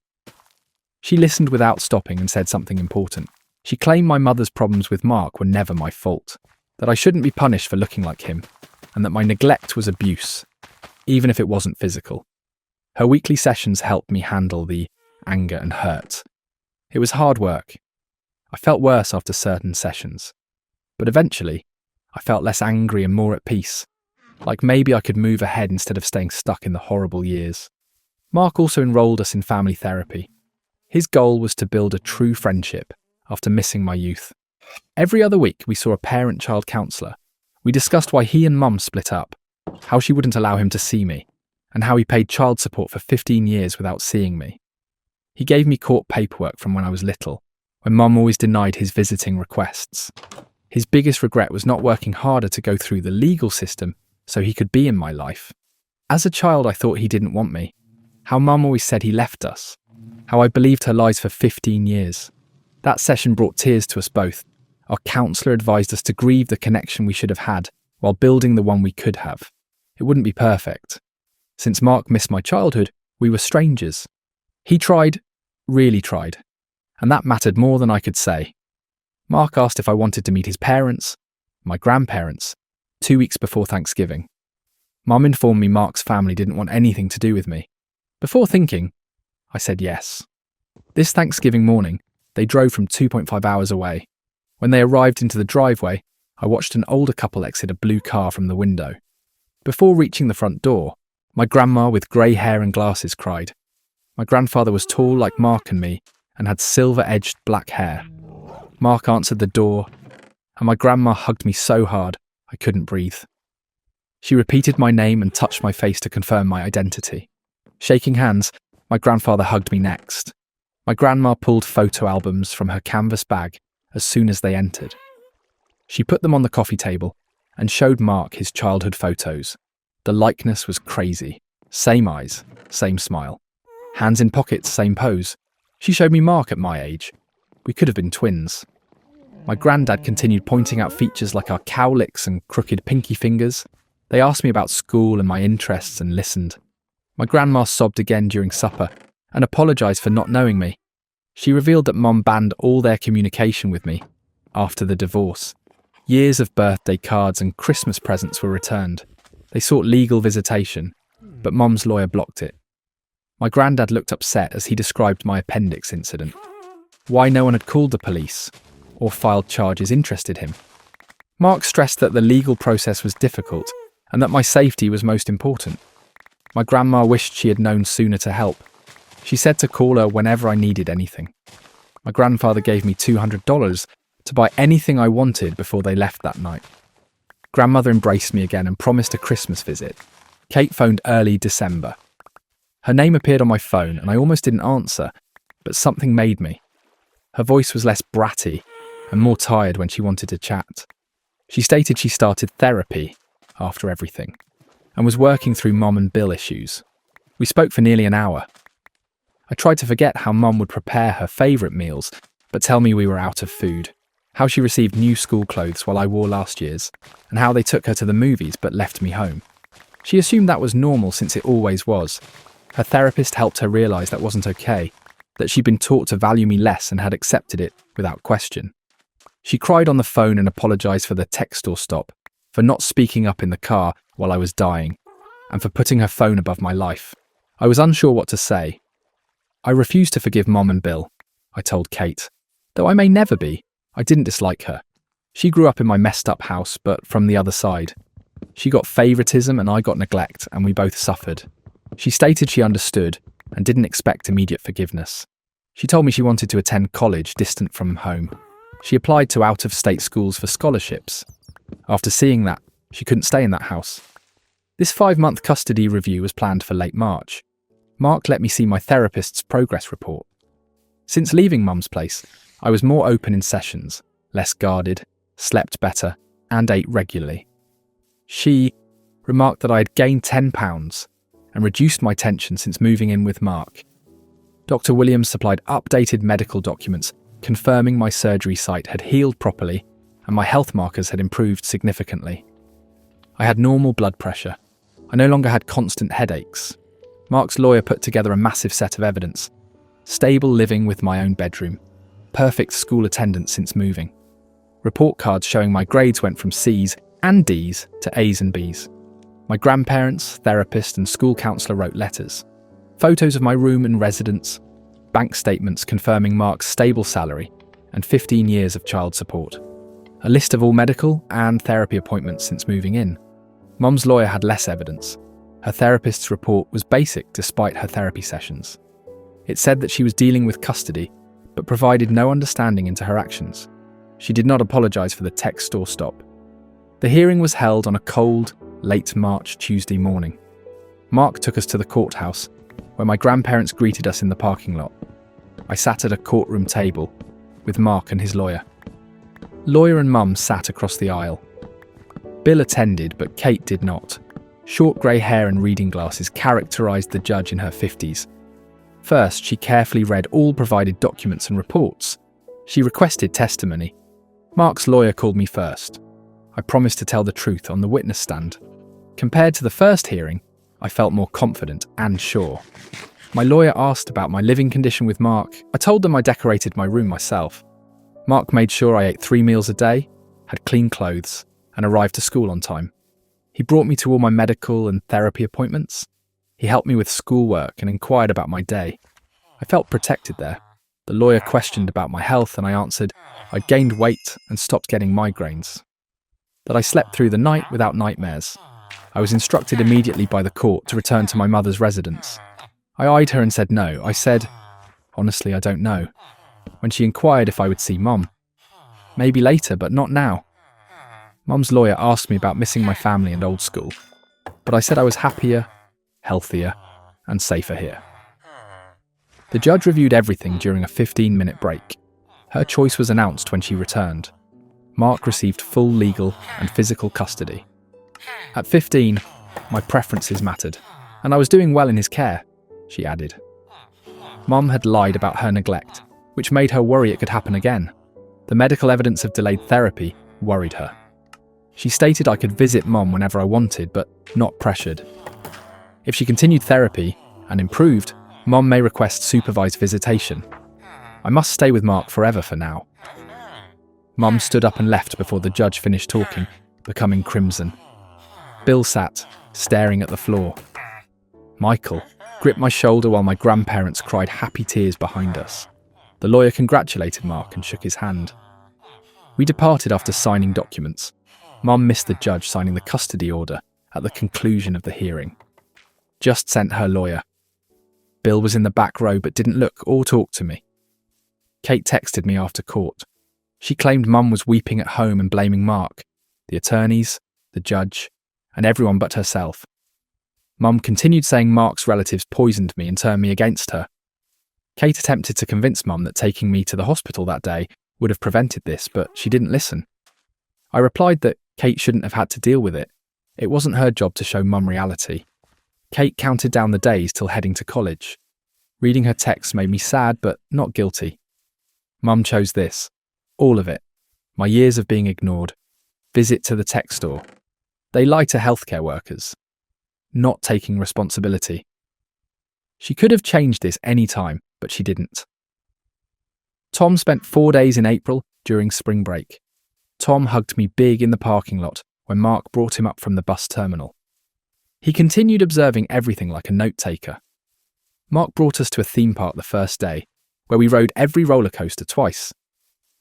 She listened without stopping and said something important. She claimed my mother's problems with Mark were never my fault, that I shouldn't be punished for looking like him, and that my neglect was abuse, even if it wasn't physical. Her weekly sessions helped me handle the anger and hurt. It was hard work. I felt worse after certain sessions. But eventually, I felt less angry and more at peace, like maybe I could move ahead instead of staying stuck in the horrible years. Mark also enrolled us in family therapy. His goal was to build a true friendship after missing my youth. Every other week, we saw a parent-child counsellor. We discussed why he and Mum split up, how she wouldn't allow him to see me, and how he paid child support for 15 years without seeing me. He gave me court paperwork from when I was little, when Mum always denied his visiting requests. His biggest regret was not working harder to go through the legal system so he could be in my life. As a child, I thought he didn't want me. How Mum always said he left us. How I believed her lies for 15 years. That session brought tears to us both. Our counsellor advised us to grieve the connection we should have had while building the one we could have. It wouldn't be perfect. Since Mark missed my childhood, we were strangers. He tried, really tried, and that mattered more than I could say. Mark asked if I wanted to meet his parents, my grandparents, 2 weeks before Thanksgiving. Mum informed me Mark's family didn't want anything to do with me. Before thinking, I said yes. This Thanksgiving morning, they drove from 2.5 hours away. When they arrived into the driveway, I watched an older couple exit a blue car from the window. Before reaching the front door, my grandma with grey hair and glasses cried. My grandfather was tall like Mark and me and had silver-edged black hair. Mark answered the door, and my grandma hugged me so hard I couldn't breathe. She repeated my name and touched my face to confirm my identity. Shaking hands, my grandfather hugged me next. My grandma pulled photo albums from her canvas bag as soon as they entered. She put them on the coffee table and showed Mark his childhood photos. The likeness was crazy. Same eyes, same smile. Hands in pockets, same pose. She showed me Mark at my age. We could have been twins. My granddad continued pointing out features like our cowlicks and crooked pinky fingers. They asked me about school and my interests and listened. My grandma sobbed again during supper and apologised for not knowing me. She revealed that Mum banned all their communication with me after the divorce. Years of birthday cards and Christmas presents were returned. They sought legal visitation, but Mum's lawyer blocked it. My granddad looked upset as he described my appendix incident. Why no one had called the police or filed charges interested him. Mark stressed that the legal process was difficult and that my safety was most important. My grandma wished she had known sooner to help. She said to call her whenever I needed anything. My grandfather gave me $200 to buy anything I wanted before they left that night. Grandmother embraced me again and promised a Christmas visit. Kate phoned early December. Her name appeared on my phone and I almost didn't answer, but something made me. Her voice was less bratty and more tired when she wanted to chat. She stated she started therapy after everything and was working through Mum and Bill issues. We spoke for nearly an hour. I tried to forget how Mum would prepare her favourite meals, but tell me we were out of food, how she received new school clothes while I wore last year's, and how they took her to the movies but left me home. She assumed that was normal since it always was. Her therapist helped her realise that wasn't okay, that she'd been taught to value me less and had accepted it without question. She cried on the phone and apologised for the tech store stop, for not speaking up in the car while I was dying, and for putting her phone above my life. I was unsure what to say. I refused to forgive Mum and Bill, I told Kate. Though I may never be, I didn't dislike her. She grew up in my messed up house, but from the other side. She got favoritism and I got neglect, and we both suffered. She stated she understood and didn't expect immediate forgiveness. She told me she wanted to attend college distant from home. She applied to out-of-state schools for scholarships. After seeing that, she couldn't stay in that house. This 5-month custody review was planned for late March. Mark let me see my therapist's progress report. Since leaving Mum's place, I was more open in sessions, less guarded, slept better, and ate regularly. She remarked that I had gained 10 pounds and reduced my tension since moving in with Mark. Dr. Williams supplied updated medical documents confirming my surgery site had healed properly and my health markers had improved significantly. I had normal blood pressure. I no longer had constant headaches. Mark's lawyer put together a massive set of evidence. Stable living with my own bedroom. Perfect school attendance since moving. Report cards showing my grades went from C's and D's to A's and B's. My grandparents, therapist and school counsellor wrote letters. Photos of my room and residence. Bank statements confirming Mark's stable salary and 15 years of child support. A list of all medical and therapy appointments since moving in. Mum's lawyer had less evidence. Her therapist's report was basic despite her therapy sessions. It said that she was dealing with custody, but provided no understanding into her actions. She did not apologise for the text or stop. The hearing was held on a cold, late March Tuesday morning. Mark took us to the courthouse, where my grandparents greeted us in the parking lot. I sat at a courtroom table with Mark and his lawyer. Lawyer and Mum sat across the aisle. Bill attended, but Kate did not. Short grey hair and reading glasses characterised the judge in her 50s. First, she carefully read all provided documents and reports. She requested testimony. Mark's lawyer called me first. I promised to tell the truth on the witness stand. Compared to the first hearing, I felt more confident and sure. My lawyer asked about my living condition with Mark. I told them I decorated my room myself. Mark made sure I ate 3 meals a day, had clean clothes, and arrived to school on time. He brought me to all my medical and therapy appointments. He helped me with schoolwork and inquired about my day. I felt protected there. The lawyer questioned about my health and I answered I'd gained weight and stopped getting migraines. That I slept through the night without nightmares. I was instructed immediately by the court to return to my mother's residence. I eyed her and said no. I said, honestly, I don't know. When she inquired if I would see Mum. Maybe later, but not now. Mum's lawyer asked me about missing my family and old school, but I said I was happier, healthier, and safer here. The judge reviewed everything during a 15-minute break. Her choice was announced when she returned. Mark received full legal and physical custody. At 15, my preferences mattered, and I was doing well in his care, she added. Mum had lied about her neglect, which made her worry it could happen again. The medical evidence of delayed therapy worried her. She stated I could visit Mum whenever I wanted, but not pressured. If she continued therapy and improved, Mum may request supervised visitation. I must stay with Mark forever for now. Mum stood up and left before the judge finished talking, becoming crimson. Bill sat, staring at the floor. Michael gripped my shoulder while my grandparents cried happy tears behind us. The lawyer congratulated Mark and shook his hand. We departed after signing documents. Mum missed the judge signing the custody order at the conclusion of the hearing. Just sent her lawyer. Bill was in the back row but didn't look or talk to me. Kate texted me after court. She claimed Mum was weeping at home and blaming Mark, the attorneys, the judge, and everyone but herself. Mum continued saying Mark's relatives poisoned me and turned me against her. Kate attempted to convince Mum that taking me to the hospital that day would have prevented this, but she didn't listen. I replied that Kate shouldn't have had to deal with it. It wasn't her job to show Mum reality. Kate counted down the days till heading to college. Reading her texts made me sad, but not guilty. Mum chose this. All of it. My years of being ignored. Visit to the tech store. They lie to healthcare workers. Not taking responsibility. She could have changed this any time, but she didn't. Tom spent 4 days in April during spring break. Tom hugged me big in the parking lot when Mark brought him up from the bus terminal. He continued observing everything like a note-taker. Mark brought us to a theme park the first day, where we rode every roller coaster twice.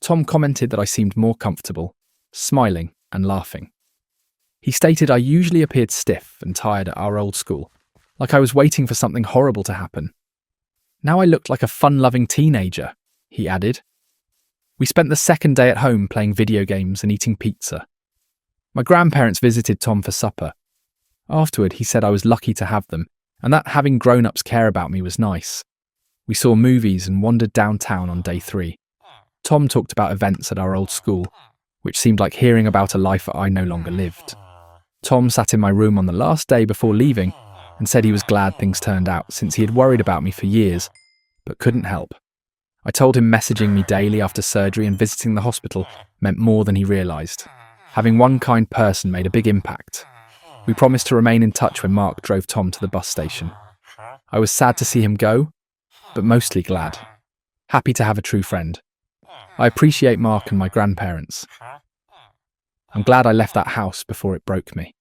Tom commented that I seemed more comfortable, smiling and laughing. He stated I usually appeared stiff and tired at our old school, like I was waiting for something horrible to happen. Now I looked like a fun-loving teenager, he added. We spent the second day at home playing video games and eating pizza. My grandparents visited Tom for supper. Afterward, he said I was lucky to have them, and that having grown-ups care about me was nice. We saw movies and wandered downtown on day 3. Tom talked about events at our old school, which seemed like hearing about a life I no longer lived. Tom sat in my room on the last day before leaving and said he was glad things turned out since he had worried about me for years, but couldn't help. I told him messaging me daily after surgery and visiting the hospital meant more than he realised. Having one kind person made a big impact. We promised to remain in touch when Mark drove Tom to the bus station. I was sad to see him go, but mostly glad. Happy to have a true friend. I appreciate Mark and my grandparents. I'm glad I left that house before it broke me.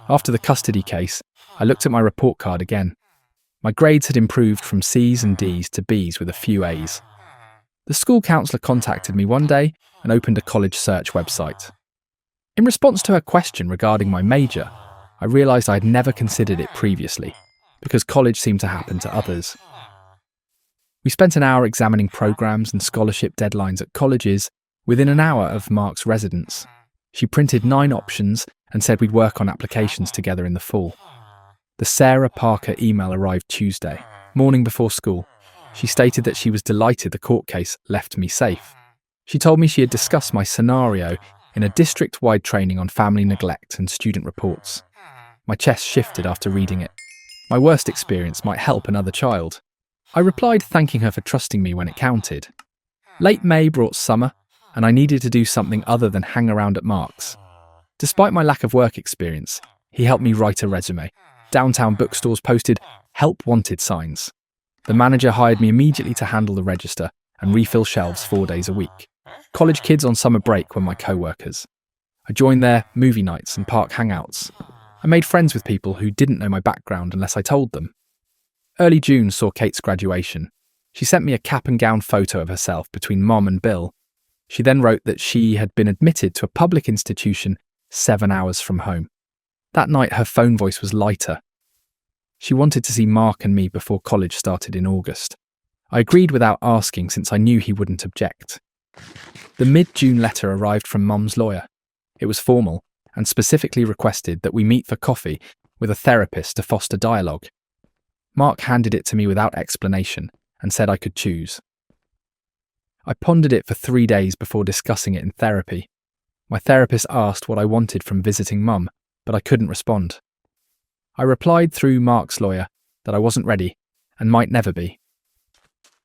After the custody case, I looked at my report card again. My grades had improved from C's and D's to B's with a few A's. The school counsellor contacted me one day and opened a college search website. In response to her question regarding my major, I realised I had never considered it previously, because college seemed to happen to others. We spent an hour examining programmes and scholarship deadlines at colleges within an hour of Mark's residence. She printed 9 options and said we'd work on applications together in the fall. The Sarah Parker email arrived Tuesday, morning before school. She stated that she was delighted the court case left me safe. She told me she had discussed my scenario in a district-wide training on family neglect and student reports. My chest shifted after reading it. My worst experience might help another child. I replied thanking her for trusting me when it counted. Late May brought summer, and I needed to do something other than hang around at Mark's. Despite my lack of work experience, he helped me write a resume. Downtown bookstores posted "Help Wanted" signs. The manager hired me immediately to handle the register and refill shelves 4 days a week. College kids on summer break were my co-workers. I joined their movie nights and park hangouts. I made friends with people who didn't know my background unless I told them. Early June saw Kate's graduation. She sent me a cap and gown photo of herself between Mom and Bill. She then wrote that she had been admitted to a public institution 7 hours from home. That night her phone voice was lighter. She wanted to see Mark and me before college started in August. I agreed without asking since I knew he wouldn't object. The mid-June letter arrived from Mum's lawyer. It was formal and specifically requested that we meet for coffee with a therapist to foster dialogue. Mark handed it to me without explanation and said I could choose. I pondered it for 3 days before discussing it in therapy. My therapist asked what I wanted from visiting Mum, but I couldn't respond. I replied through Mark's lawyer that I wasn't ready and might never be.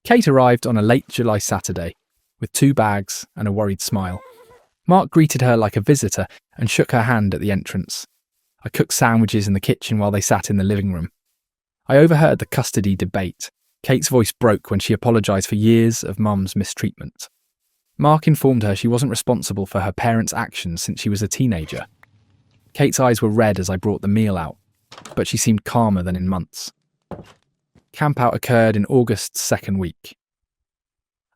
Kate arrived on a late July Saturday with 2 bags and a worried smile. Mark greeted her like a visitor and shook her hand at the entrance. I cooked sandwiches in the kitchen while they sat in the living room. I overheard the custody debate. Kate's voice broke when she apologised for years of Mum's mistreatment. Mark informed her she wasn't responsible for her parents' actions since she was a teenager. Kate's eyes were red as I brought the meal out, but she seemed calmer than in months. Campout occurred in August's 2nd week.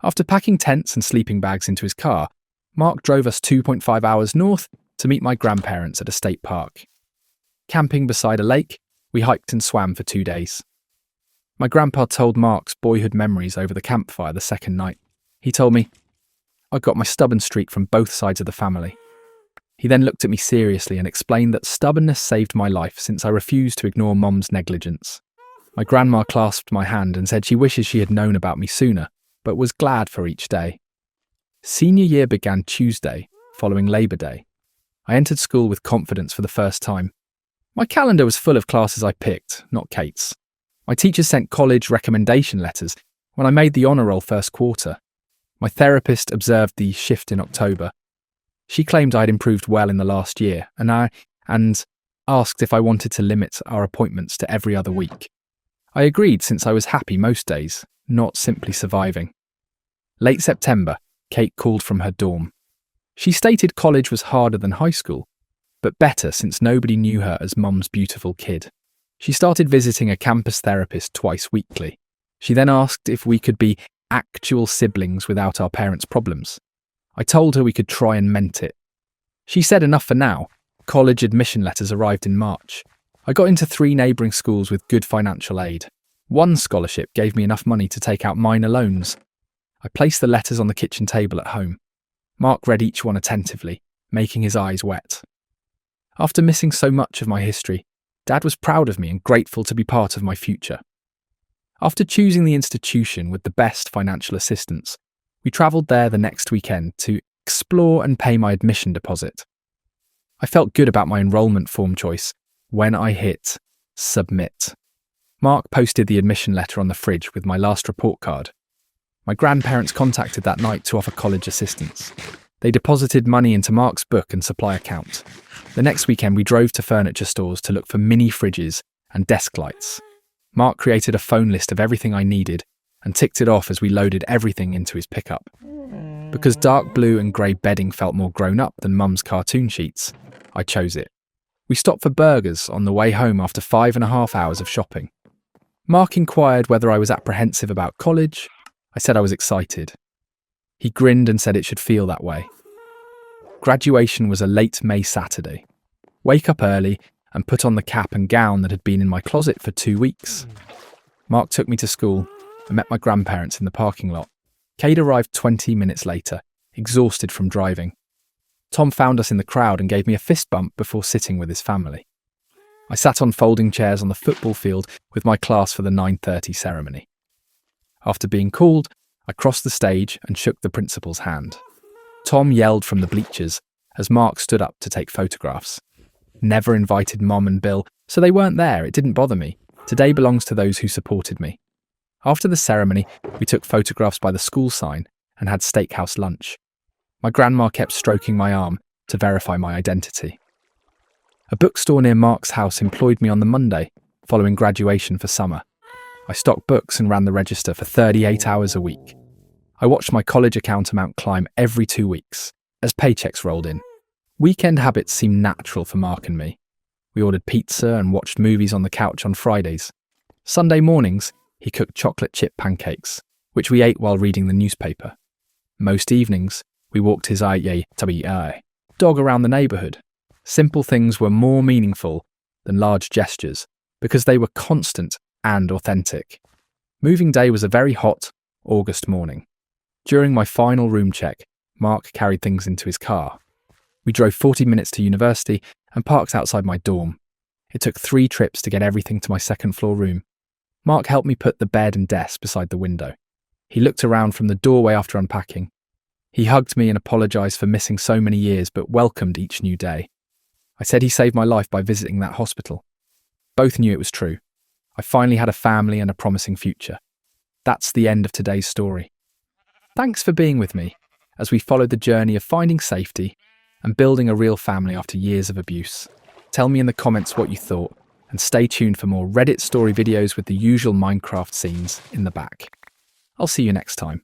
After packing tents and sleeping bags into his car, Mark drove us 2.5 hours north to meet my grandparents at a state park. Camping beside a lake, we hiked and swam for 2 days. My grandpa told Mark's boyhood memories over the campfire the second night. He told me, "I got my stubborn streak from both sides of the family." He then looked at me seriously and explained that stubbornness saved my life since I refused to ignore Mum's negligence. My grandma clasped my hand and said she wishes she had known about me sooner, but was glad for each day. Senior year began Tuesday, following Labour Day. I entered school with confidence for the first time. My calendar was full of classes I picked, not Kate's. My teachers sent college recommendation letters when I made the honour roll first quarter. My therapist observed the shift in October. She claimed I had improved well in the last year, and asked if I wanted to limit our appointments to every other week. I agreed since I was happy most days, not simply surviving. Late September, Kate called from her dorm. She stated college was harder than high school, but better since nobody knew her as Mum's beautiful kid. She started visiting a campus therapist twice weekly. She then asked if we could be actual siblings without our parents' problems. I told her we could try and ment it. She said enough for now. College admission letters arrived in March. I got into 3 neighbouring schools with good financial aid. One scholarship gave me enough money to take out minor loans. I placed the letters on the kitchen table at home. Mark read each one attentively, making his eyes wet. After missing so much of my history, Dad was proud of me and grateful to be part of my future. After choosing the institution with the best financial assistance, we travelled there the next weekend to explore and pay my admission deposit. I felt good about my enrolment form choice when I hit submit. Mark posted the admission letter on the fridge with my last report card. My grandparents contacted that night to offer college assistance. They deposited money into Mark's book and supply account. The next weekend we drove to furniture stores to look for mini fridges and desk lights. Mark created a phone list of everything I needed and ticked it off as we loaded everything into his pickup. Because dark blue and grey bedding felt more grown up than Mum's cartoon sheets, I chose it. We stopped for burgers on the way home after 5.5 hours of shopping. Mark inquired whether I was apprehensive about college. I said I was excited. He grinned and said it should feel that way. Graduation was a late May Saturday. Wake up early and put on the cap and gown that had been in my closet for 2 weeks. Mark took me to school and met my grandparents in the parking lot. Cade arrived 20 minutes later, exhausted from driving. Tom found us in the crowd and gave me a fist bump before sitting with his family. I sat on folding chairs on the football field with my class for the 9:30 ceremony. After being called, I crossed the stage and shook the principal's hand. Tom yelled from the bleachers as Mark stood up to take photographs. Never invited Mom and Bill, so they weren't there. It didn't bother me. Today belongs to those who supported me. After the ceremony, we took photographs by the school sign and had steakhouse lunch. My grandma kept stroking my arm to verify my identity. A bookstore near Mark's house employed me on the Monday, following graduation for summer. I stocked books and ran the register for 38 hours a week. I watched my college account amount climb every 2 weeks as paychecks rolled in. Weekend habits seemed natural for Mark and me. We ordered pizza and watched movies on the couch on Fridays. Sunday mornings, he cooked chocolate chip pancakes, which we ate while reading the newspaper. Most evenings, we walked his dog around the neighbourhood. Simple things were more meaningful than large gestures because they were constant and authentic. Moving day was a very hot August morning. During my final room check, Mark carried things into his car. We drove 40 minutes to university and parked outside my dorm. It took 3 trips to get everything to my second-floor room. Mark helped me put the bed and desk beside the window. He looked around from the doorway after unpacking. He hugged me and apologised for missing so many years, but welcomed each new day. I said he saved my life by visiting that hospital. Both knew it was true. I finally had a family and a promising future. That's the end of today's story. Thanks for being with me as we followed the journey of finding safety and building a real family after years of abuse. Tell me in the comments what you thought, and stay tuned for more Reddit story videos with the usual Minecraft scenes in the back. I'll see you next time.